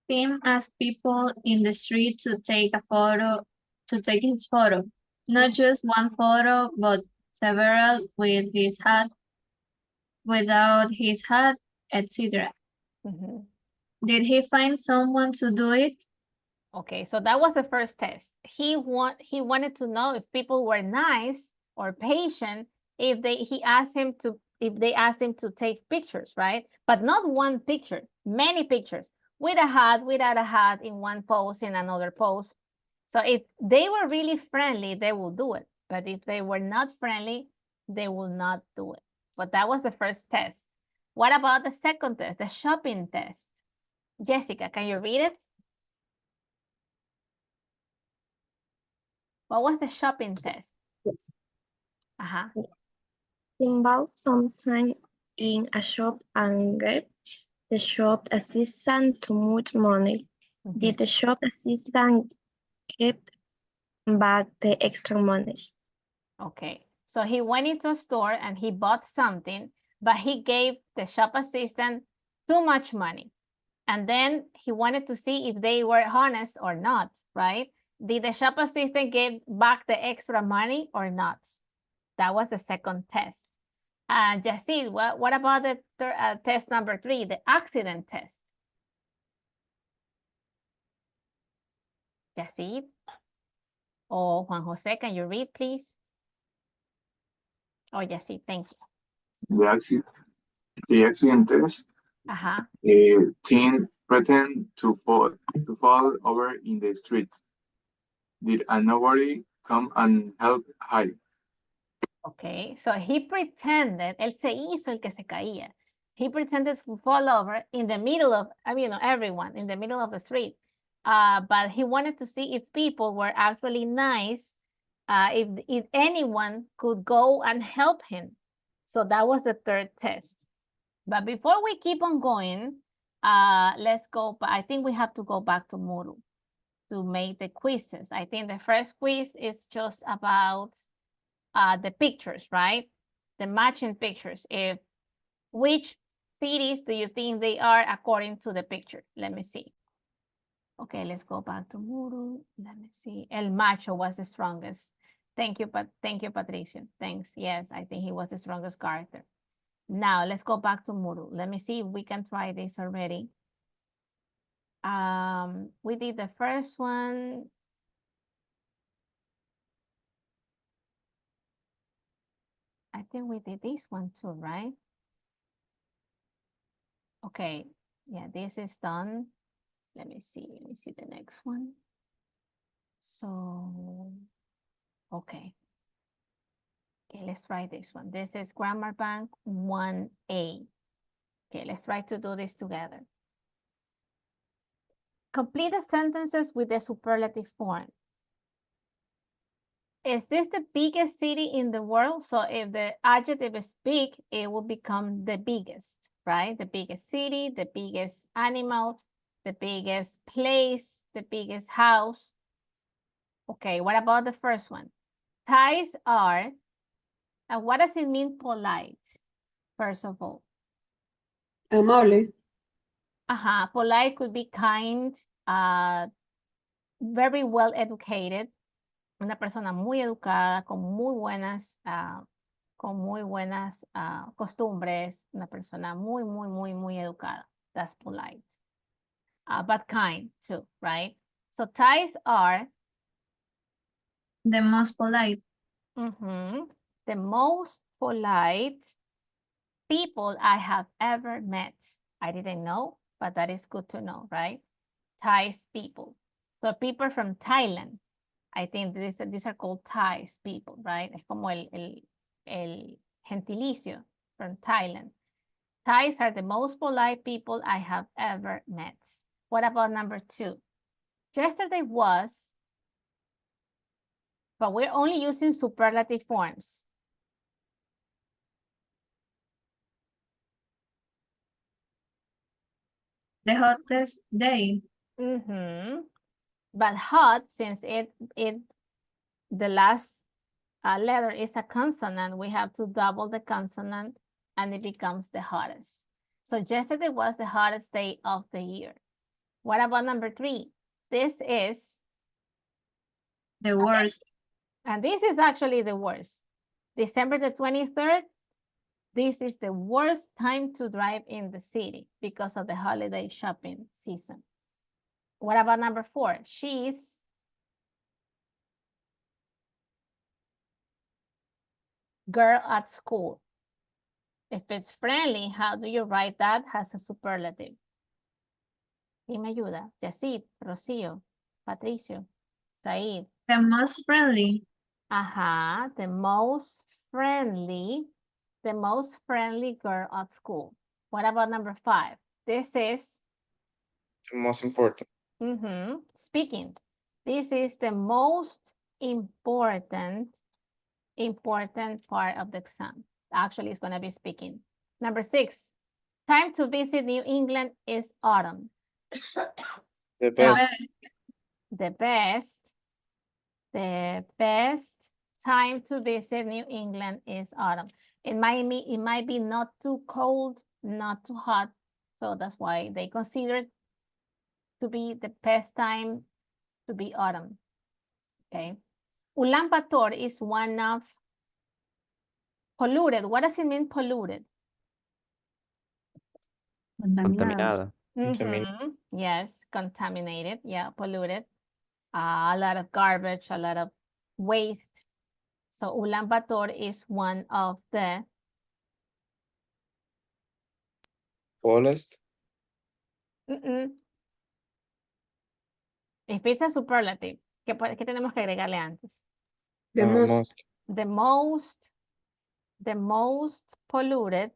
Tim asked people in the street to take his photo. Not just one photo, but several with his hat, without his hat, etc. Did he find someone to do it? Okay, so that was the first test. He wanted to know if people were nice or patient if they asked him to take pictures, right? But not one picture, many pictures, with a hat, without a hat, in one pose, in another pose. So if they were really friendly, they will do it. But if they were not friendly, they will not do it. But that was the first test. What about the second test, the shopping test? Jessica, can you read it? What was the shopping test? Yes. Uh-huh. Involve some time in a shop and get the shop assistant too much money. Did the shop assistant give back the extra money? Okay, so he went into a store and he bought something, but he gave the shop assistant too much money. And then he wanted to see if they were honest or not, right? Did the shop assistant give back the extra money or not? That was the second test. Jacid, what about the test number 3, the accident test? Jacid? Or Juan Jose, can you read, please? Oh, Jacid, thank you. The accident test. Uh-huh. A teen pretended to fall over in the street. Did nobody come and help him? Okay, so he pretended, él se hizo el que se caía. He pretended to fall over in the middle of, everyone, in the middle of the street. But he wanted to see if people were actually nice, if anyone could go and help him. So that was the third test. But before we keep on going, let's go, I think we have to go back to Moodle to make the quizzes. I think the first quiz is just about the pictures, right? The matching pictures. Which cities do you think they are according to the picture? Let me see. Okay, let's go back to Moodle. Let me see. El Macho was the strongest. Thank you, Patricia. Thanks. Yes, I think he was the strongest character. Now let's go back to Moodle. Let me see if we can try this already. We did the first one. I think we did this one too, right? Okay, yeah, this is done. Let me see the next one. So, okay. Okay, let's try this one. This is Grammar Bank 1A. Okay, let's try to do this together. Complete the sentences with the superlative form. Is this the biggest city in the world? So if the adjective is big, it will become the biggest, right? The biggest city, the biggest animal, the biggest place, the biggest house. Okay, what about the first one? Ties are, and what does it mean polite, first of all? Amable. Polite could be kind, very well educated, una persona muy educada, con muy buenas costumbres, una persona muy educada. That's polite. But kind too, right? So ties are the most polite. The most polite people I have ever met. I didn't know, but that is good to know, right? Thais people. So people from Thailand. I think these are called Thais people, right? Es como el gentilicio from Thailand. Thais are the most polite people I have ever met. What about number 2? Yesterday was, but we're only using superlative forms. The hottest day. But hot, since the last letter is a consonant, we have to double the consonant and it becomes the hottest. So yesterday was the hottest day of the year. What about number 3? This is the worst. And this is actually the worst. December the 23rd, this is the worst time to drive in the city because of the holiday shopping season. What about number 4? She's girl at school. If it's friendly, how do you write that as a superlative? ¿Quién me ayuda? Yacid, Rocío, Patricio, Said. The most friendly. Ajá, the most friendly girl at school. What about number 5? This is The most important. speaking. This is the most important part of the exam. Actually, it's going to be speaking. Number 6, time to visit New England is autumn. The best. The best time to visit New England is autumn. It might be not too cold, not too hot, so that's why they consider it to be the best time to be autumn. Okay. Ulaanbaatar is one of polluted. What does it mean polluted? Contaminada. Yes, contaminated. Yeah, polluted. A lot of garbage, a lot of waste. So Ulaanbaatar is one of the Fullest. If it's a superlative, ¿qué tenemos que agregarle antes? The most. The most polluted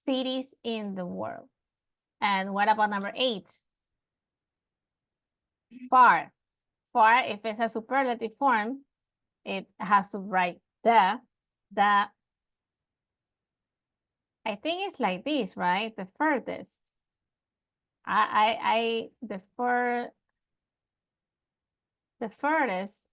cities in the world. And what about number 8? Far. Far, if it's a superlative form, it has to write the. I think it's like this, right? The furthest. The furthest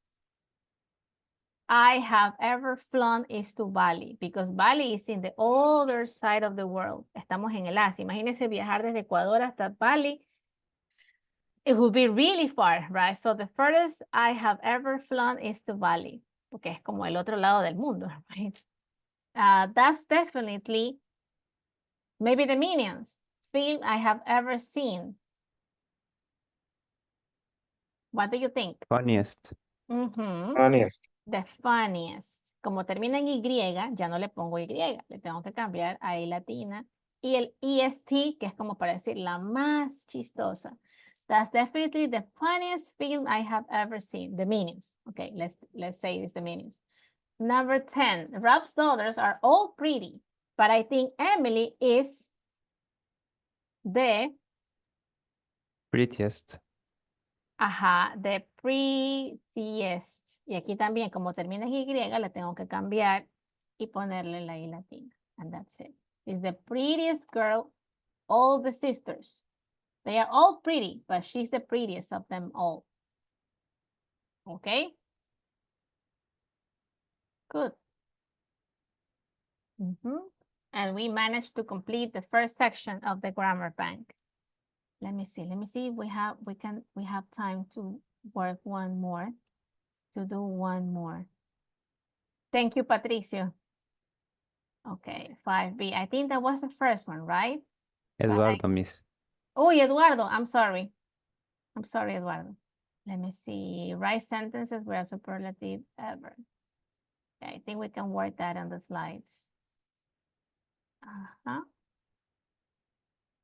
I have ever flown is to Bali, because Bali is in the other side of the world. Estamos en el Asia. Imagínense viajar desde Ecuador hasta Bali. It would be really far, right? So the furthest I have ever flown is to Bali, porque es como el otro lado del mundo, right? That's definitely maybe the Minions. Film I have ever seen. What do you think? Funniest. Funniest. The funniest. Como termina en Y, ya no le pongo Y, le tengo que cambiar a I latina. Y el EST, que es como para decir la más chistosa. That's definitely the funniest film I have ever seen. The Minions. Okay, let's say it's the Minions. Number 10. Rob's daughters are all pretty, but I think Emily is the Prettiest. Ajá, the prettiest. Y aquí también, como termina en Y, le tengo que cambiar y ponerle la I latina. And that's it. It's the prettiest girl, all the sisters. They are all pretty, but she's the prettiest of them all. Okay? Good. And we managed to complete the first section of the grammar bank. Let me see if we have time to work one more, to do one more. Thank you, Patricio. Okay, 5B. I think that was the first one, right? Eduardo, miss. Oh, Eduardo, I'm sorry. I'm sorry, Eduardo. Let me see. Write sentences with a superlative ever. Okay, I think we can work that on the slides.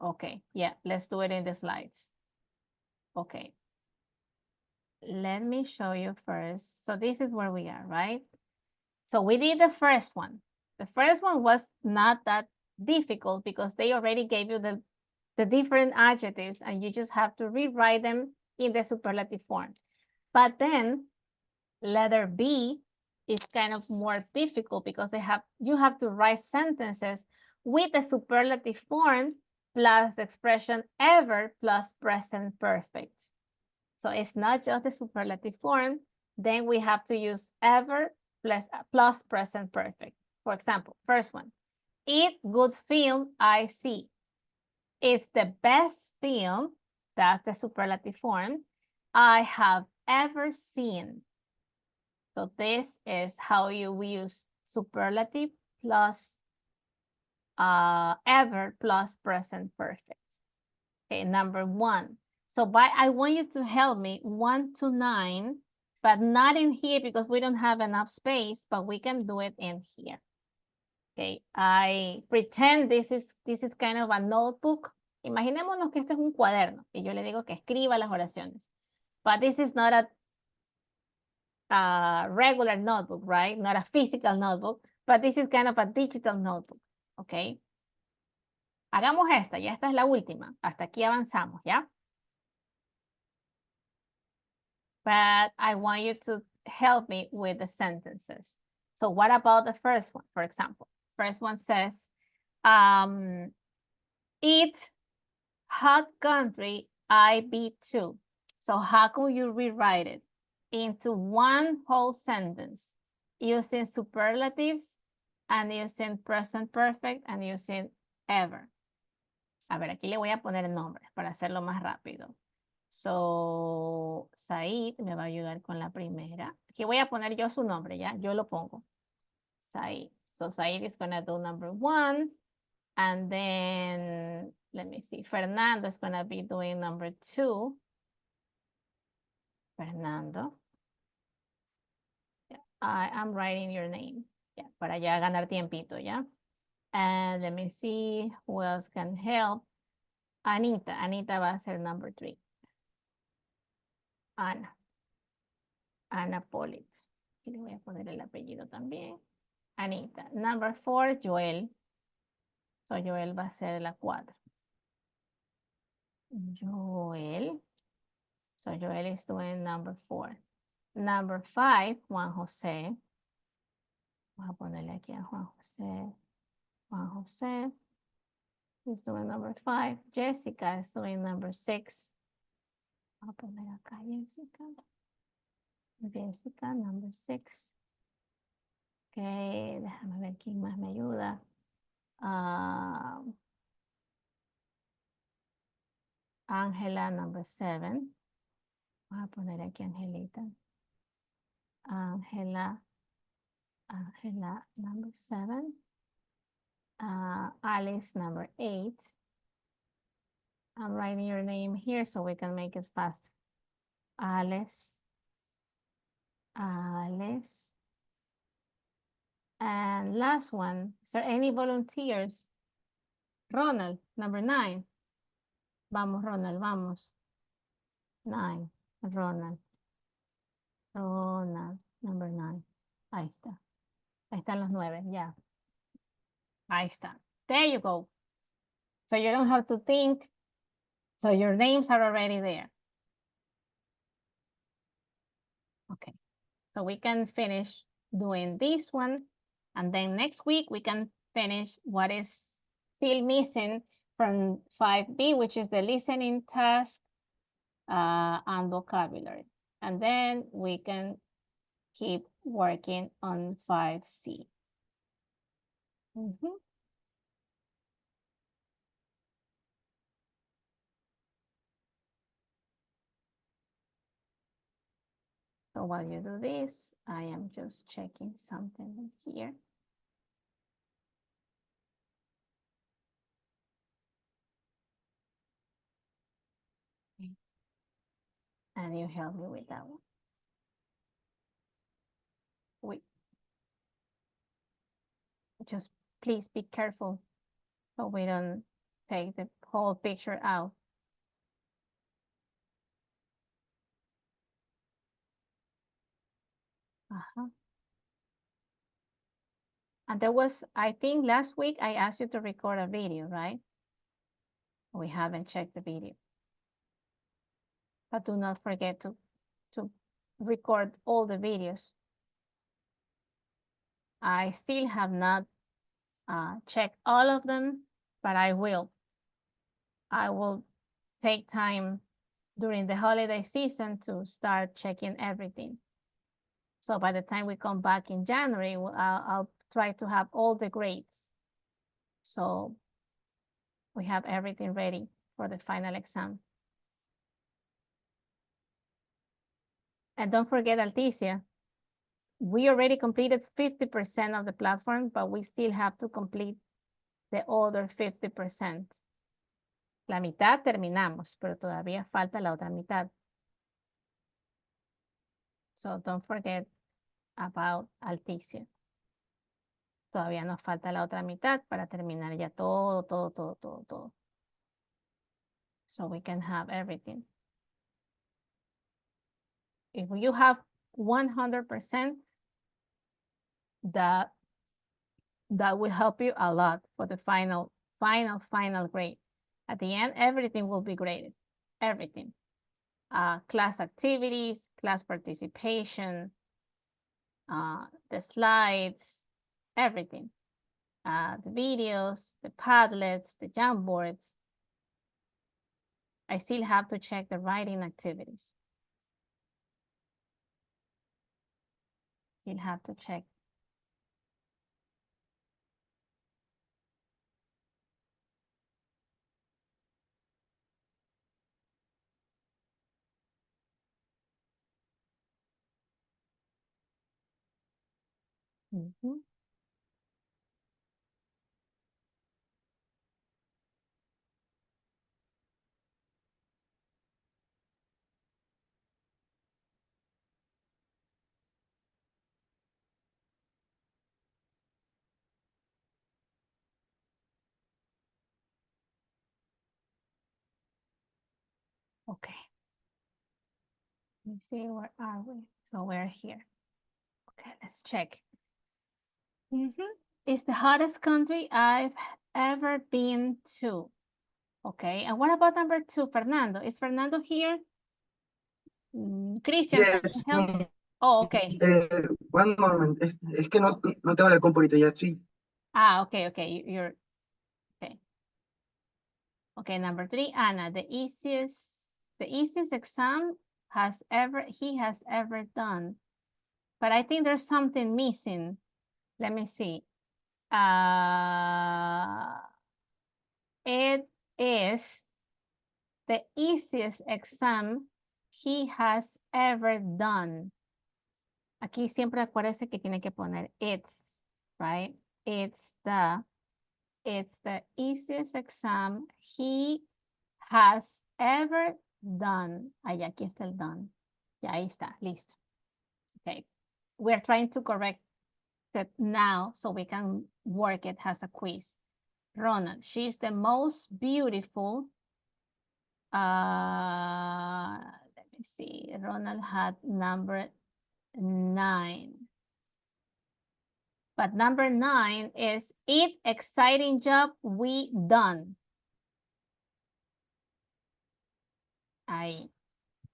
Okay, yeah, let's do it in the slides. Okay. Let me show you first. So this is where we are, right? So we did the first one. The first one was not that difficult because they already gave you the different adjectives and you just have to rewrite them in the superlative form. But then letter B is kind of more difficult because you have to write sentences with the superlative form plus the expression ever plus present perfect. So it's not just the superlative form. Then we have to use ever plus present perfect. For example, first one, it's good film I see. It's the best film, that's the superlative form, I have ever seen. So this is how you use superlative plus ever plus present perfect. Okay, number 1. So I want you to help me 1 to 9, but not in here because we don't have enough space, but we can do it in here. Okay, I pretend this is kind of a notebook. Imaginémonos que este es un cuaderno y yo le digo que escriba las oraciones. But this is not a regular notebook, right? Not a physical notebook, but this is kind of a digital notebook, okay? Hagamos esta, ya esta es la última. Hasta aquí avanzamos, ¿ya? But I want you to help me with the sentences. So what about the first one, for example? First one says, eat hot country IB2. So how can you rewrite it into one whole sentence using superlatives and using present perfect and using ever? A ver, aquí le voy a poner nombres para hacerlo más rápido. So, Said me va a ayudar con la primera. Aquí voy a poner yo su nombre, ¿ya? Yo lo pongo. Said. So, Said is going to do number 1. And then, let me see. Fernando is going to be doing number 2. Fernando. Yeah, I am writing your name. Yeah, para ya ganar tiempito, ¿ya? And let me see who else can help. Anita. Anita va a ser number 3. Ana. Ana Polit. Y le voy a poner el apellido también. Anita. Number 4, Joel. So Joel va a ser la 4. Joel. So Joel is doing number 4. Number 5, Juan José. Vamos a ponerle aquí a Juan José. Juan José. He's doing number 5. Jessica is doing number 6. Vamos a poner acá Jessica. Jessica, number 6. Ok, déjame ver quién más me ayuda. Ángela, number 7. Voy a poner aquí Angelita. Ángela, number 7. Alice, number 8. I'm writing your name here so we can make it faster. Alice. Alice. And last one, is there any volunteers? Ronald, number 9. Vamos, Ronald, vamos. 9, Ronald. Ronald, number 9. Ahí está. Ahí están los 9, ya. Ahí está. There you go. So you don't have to think. So your names are already there. Okay. So we can finish doing this one. And then next week we can finish what is still missing from 5B, which is the listening task and vocabulary. And then we can keep working on 5C. So while you do this, I am just checking something here. Okay. And you help me with that one. Wait. Just please be careful so we don't take the whole picture out. And there was, I think last week I asked you to record a video, right? We haven't checked the video. But do not forget to record all the videos. I still have not checked all of them, but I will. I will take time during the holiday season to start checking everything. So by the time we come back in January, I'll try to have all the grades. So we have everything ready for the final exam. And don't forget, Alticia, we already completed 50% of the platform, but we still have to complete the other 50%. La mitad terminamos, pero todavía falta la otra mitad. So don't forget about Alticia. Todavía nos falta la otra mitad para terminar ya todo. So we can have everything. If you have 100%, that will help you a lot for the final grade. At the end, everything will be graded. Everything. Class activities, class participation, the slides, everything. The videos, the Padlets, the Jamboards. I still have to check the writing activities. You'll have to check. Okay. Let me see, where are we? So we're here. Okay, let's check. It's the hottest country I've ever been to. Okay, and what about number 2, Fernando? Is Fernando here? Christian, Yes. can you help? Oh, okay. One moment. Es que no tengo la compu ahorita, ya sí. Okay. You're okay. Okay, number 3, Anna. The easiest exam he has ever done. But I think there's something missing. Let me see. It is the easiest exam he has ever done. Aquí siempre acuérdese que tiene que poner it's, right? It's the easiest exam he has ever done. Ahí, aquí está el done. Ya, ahí está, listo. Okay. We're trying to correct it now so we can work it as a quiz. Ronald, she's the most beautiful. Let me see. Ronald had number 9. But number 9 is it exciting job we done. Ahí.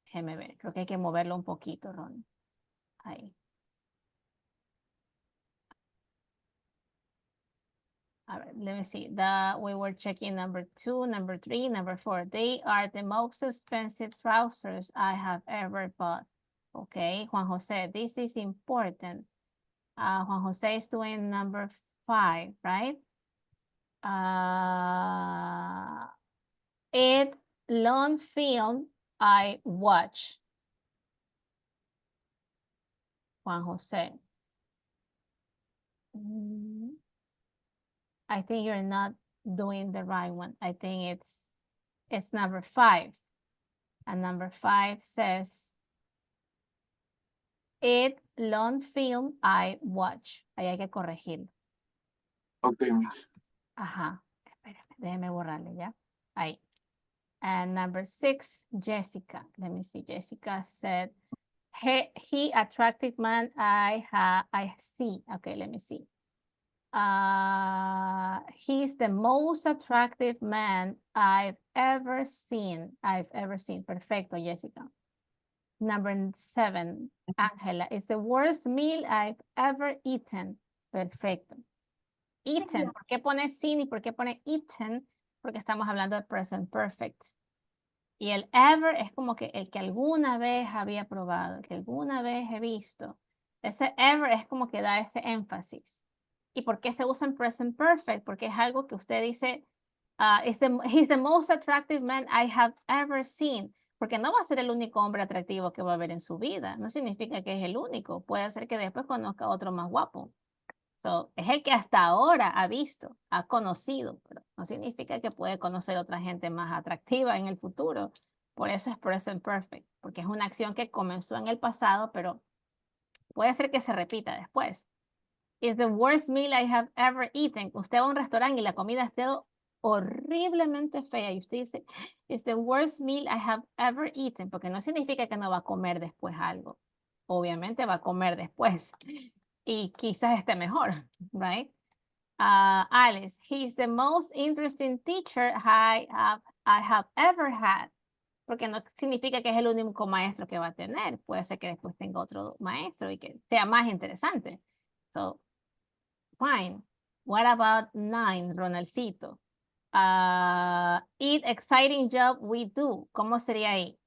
Déjeme ver. Creo que hay que moverlo un poquito, Ron. Ahí. All right, let me see. We were checking number 2, number 3, number 4. They are the most expensive trousers I have ever bought. Okay, Juan Jose, this is important. Juan Jose is doing number 5, right? It long film I watch. Juan Jose. I think you're not doing the right one. I think it's number 5. And number 5 says, it long film I watch. Ahí hay que corregir. Okay, miss. Ajá. Espérame, déjeme borrarle, ¿ya? Ahí. And number 6, Jessica. Let me see. Jessica said, he attractive man I see. Okay, let me see. He's the most attractive man I've ever seen. Perfecto, Jessica. Number 7, Angela. It's the worst meal I've ever eaten. Perfecto. Eaten. ¿Por qué pone seen y por qué pone eaten? Porque estamos hablando de present perfect. Y el ever es como que el que alguna vez había probado, el que alguna vez he visto. Ese ever es como que da ese énfasis. ¿Y por qué se usa en present perfect? Porque es algo que usted dice, he's the most attractive man I have ever seen. Porque no va a ser el único hombre atractivo que va a ver en su vida. No significa que es el único. Puede ser que después conozca a otro más guapo. So, es el que hasta ahora ha visto, ha conocido, pero no significa que puede conocer otra gente más atractiva en el futuro. Por eso es present perfect, porque es una acción que comenzó en el pasado, pero puede ser que se repita después. It's the worst meal I have ever eaten. Usted va a un restaurante y la comida está horriblemente fea y usted dice, it's the worst meal I have ever eaten, porque no significa que no va a comer después algo. Obviamente va a comer después y quizás esté mejor, right? Alice, he's the most interesting teacher I have ever had. Porque no significa que es el único maestro que va a tener. Puede ser que después tenga otro maestro y que sea más interesante. So, fine. What about 9, Ronaldcito? It exciting job we do. ¿Cómo sería ahí?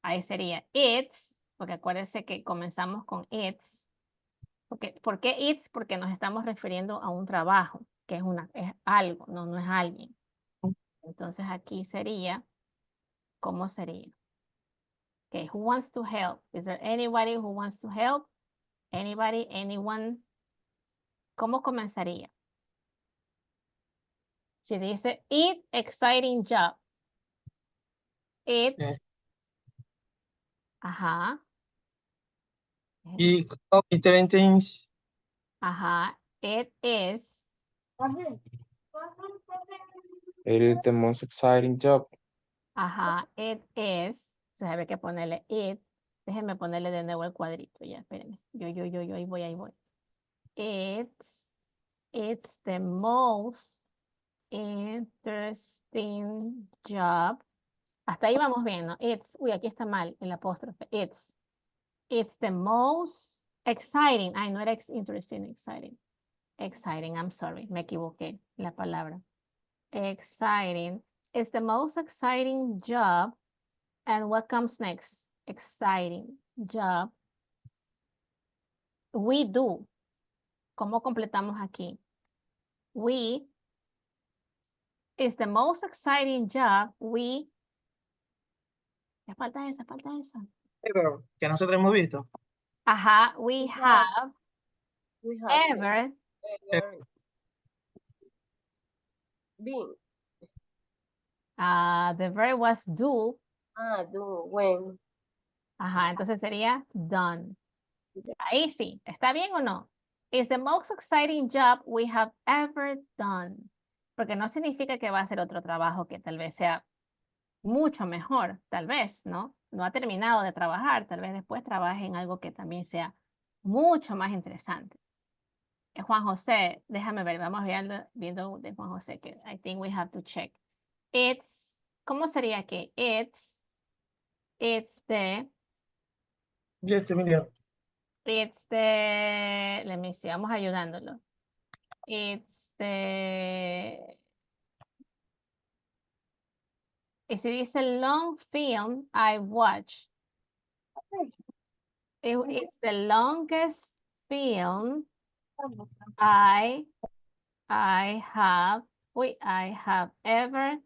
Ahí sería it's, porque acuérdense que comenzamos con it's. ¿Por qué it's? Porque nos estamos refiriendo a un trabajo, que es algo, no es alguien. Entonces aquí sería, ¿cómo sería? Okay, who wants to help? Is there anybody who wants to help? Anybody, anyone? ¿Cómo comenzaría? Si dice, it exciting job. It's, Yes. ajá. Y interesting. Ajá, it is. It is the most exciting job. Ajá, it is. Entonces hay que ponerle it. Déjenme ponerle de nuevo el cuadrito, ya, espérenme. Yo, ahí voy. It's the most interesting job. Hasta ahí vamos bien, ¿no? It's, uy, aquí está mal el apóstrofe. It's the most exciting. Ay, no era interesting, exciting. Exciting, I'm sorry, me equivoqué la palabra. Exciting. It's the most exciting job. And what comes next? Exciting job. We do. ¿Cómo completamos aquí? We is the most exciting job we. Ya falta esa. Pero que nosotros hemos visto. Ajá, we have ever been. The verb was do. Do, when. Ajá, entonces sería done. Ahí sí, ¿está bien o no? It's the most exciting job we have ever done. Porque no significa que va a ser otro trabajo que tal vez sea mucho mejor, tal vez, ¿no? No ha terminado de trabajar, tal vez después trabaje en algo que también sea mucho más interesante. Juan José, déjame ver, vamos viendo de Juan José, que I think we have to check. It's, ¿cómo sería que? It's the... Yes, Emilio. It's the, let me see, vamos ayudándolo. It's the, y si dice long film I watch. It's the longest film I have ever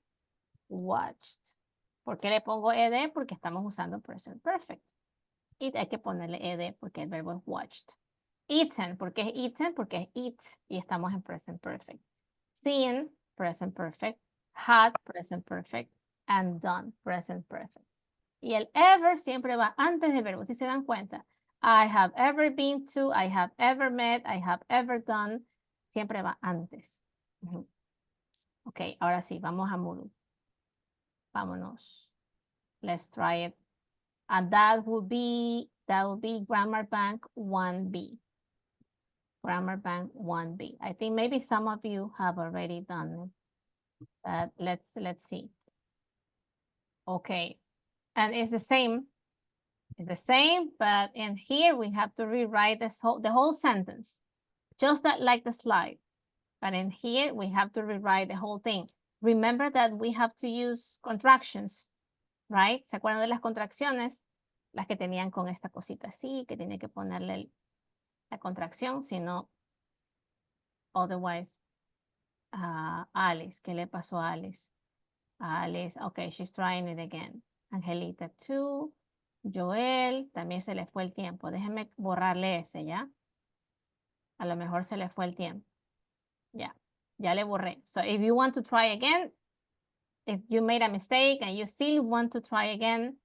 watched. ¿Por qué le pongo ed? Porque estamos usando present perfect. Y hay que ponerle ed porque el verbo es watched. Eaten, ¿por qué es eaten? Porque es eat y estamos en present perfect. Seen, present perfect. Had, present perfect. And done, present perfect. Y el ever siempre va antes del verbo, si se dan cuenta. I have ever been to, I have ever met, I have ever done. Siempre va antes. Ok, ahora sí, vamos a Moodle. Vámonos. Let's try it. And that would be Grammar Bank 1B. Grammar Bank 1B. I think maybe some of you have already done it. But let's see. Okay. And it's the same. It's the same, but in here we have to rewrite the whole sentence. Just like the slide. But in here we have to rewrite the whole thing. Remember that we have to use contractions, right? ¿Se acuerdan de las contracciones? Las que tenían con esta cosita así, que tiene que ponerle la contracción, si no, otherwise, Alice, ¿qué le pasó a Alice? Alice, okay, she's trying it again. Angelita, too. Joel, también se le fue el tiempo. Déjenme borrarle ese, ¿ya? A lo mejor se le fue el tiempo. Ya le borré. So if you want to try again, if you made a mistake and you still want to try again,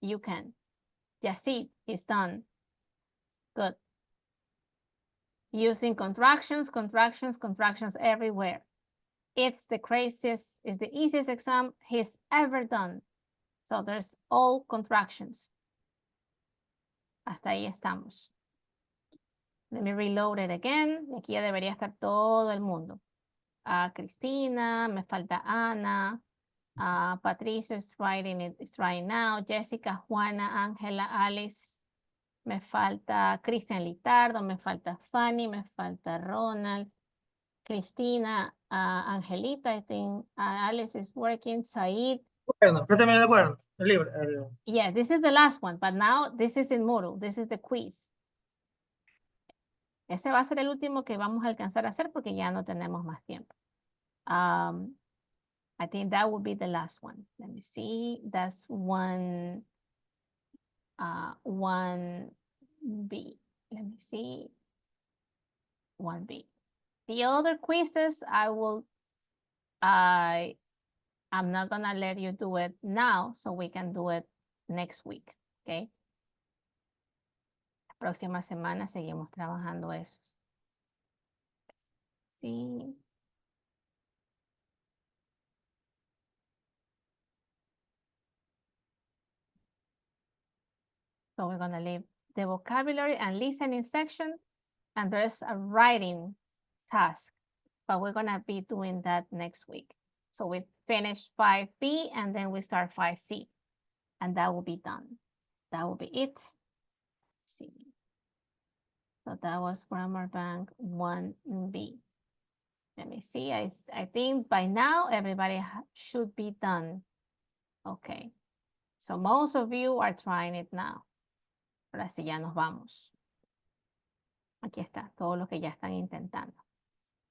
you can. Ya see, it's done. Good. Using contractions, contractions, contractions everywhere. It's the craziest, it's the easiest exam he's ever done. So there's all contractions. Hasta ahí estamos. Let me reload it again. Y aquí ya debería estar todo el mundo. Cristina, me falta Ana. Patricio is writing it, is right now. Jessica, Juana, Ángela, Alice. Me falta Cristian Litardo, me falta Fanny, me falta Ronald. Cristina, Angelita, I think Alice is working. Said. Cuaderno, préstame el cuaderno, el libro. Yeah, this is the last one, but now this is in Moodle. This is the quiz. Ese va a ser el último que vamos a alcanzar a hacer porque ya no tenemos más tiempo. I think that would be the last one. Let me see. That's 1B. Let me see. 1B. The other quizzes, I'm not gonna let you do it now, so we can do it next week, okay? La próxima semana seguimos trabajando esos. Sí. So we're gonna leave the vocabulary and listening section, and there's a writing task, but we're gonna be doing that next week. So we finish 5B and then we start 5C, and that will be done. That will be it. See. So that was Grammar Bank 1B. Let me see, I think by now everybody should be done. Okay, so most of you are trying it now. Ahora sí ya nos vamos. Aquí está, todos los que ya están intentando.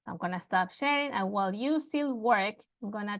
So I'm gonna stop sharing, and while you still work, I'm gonna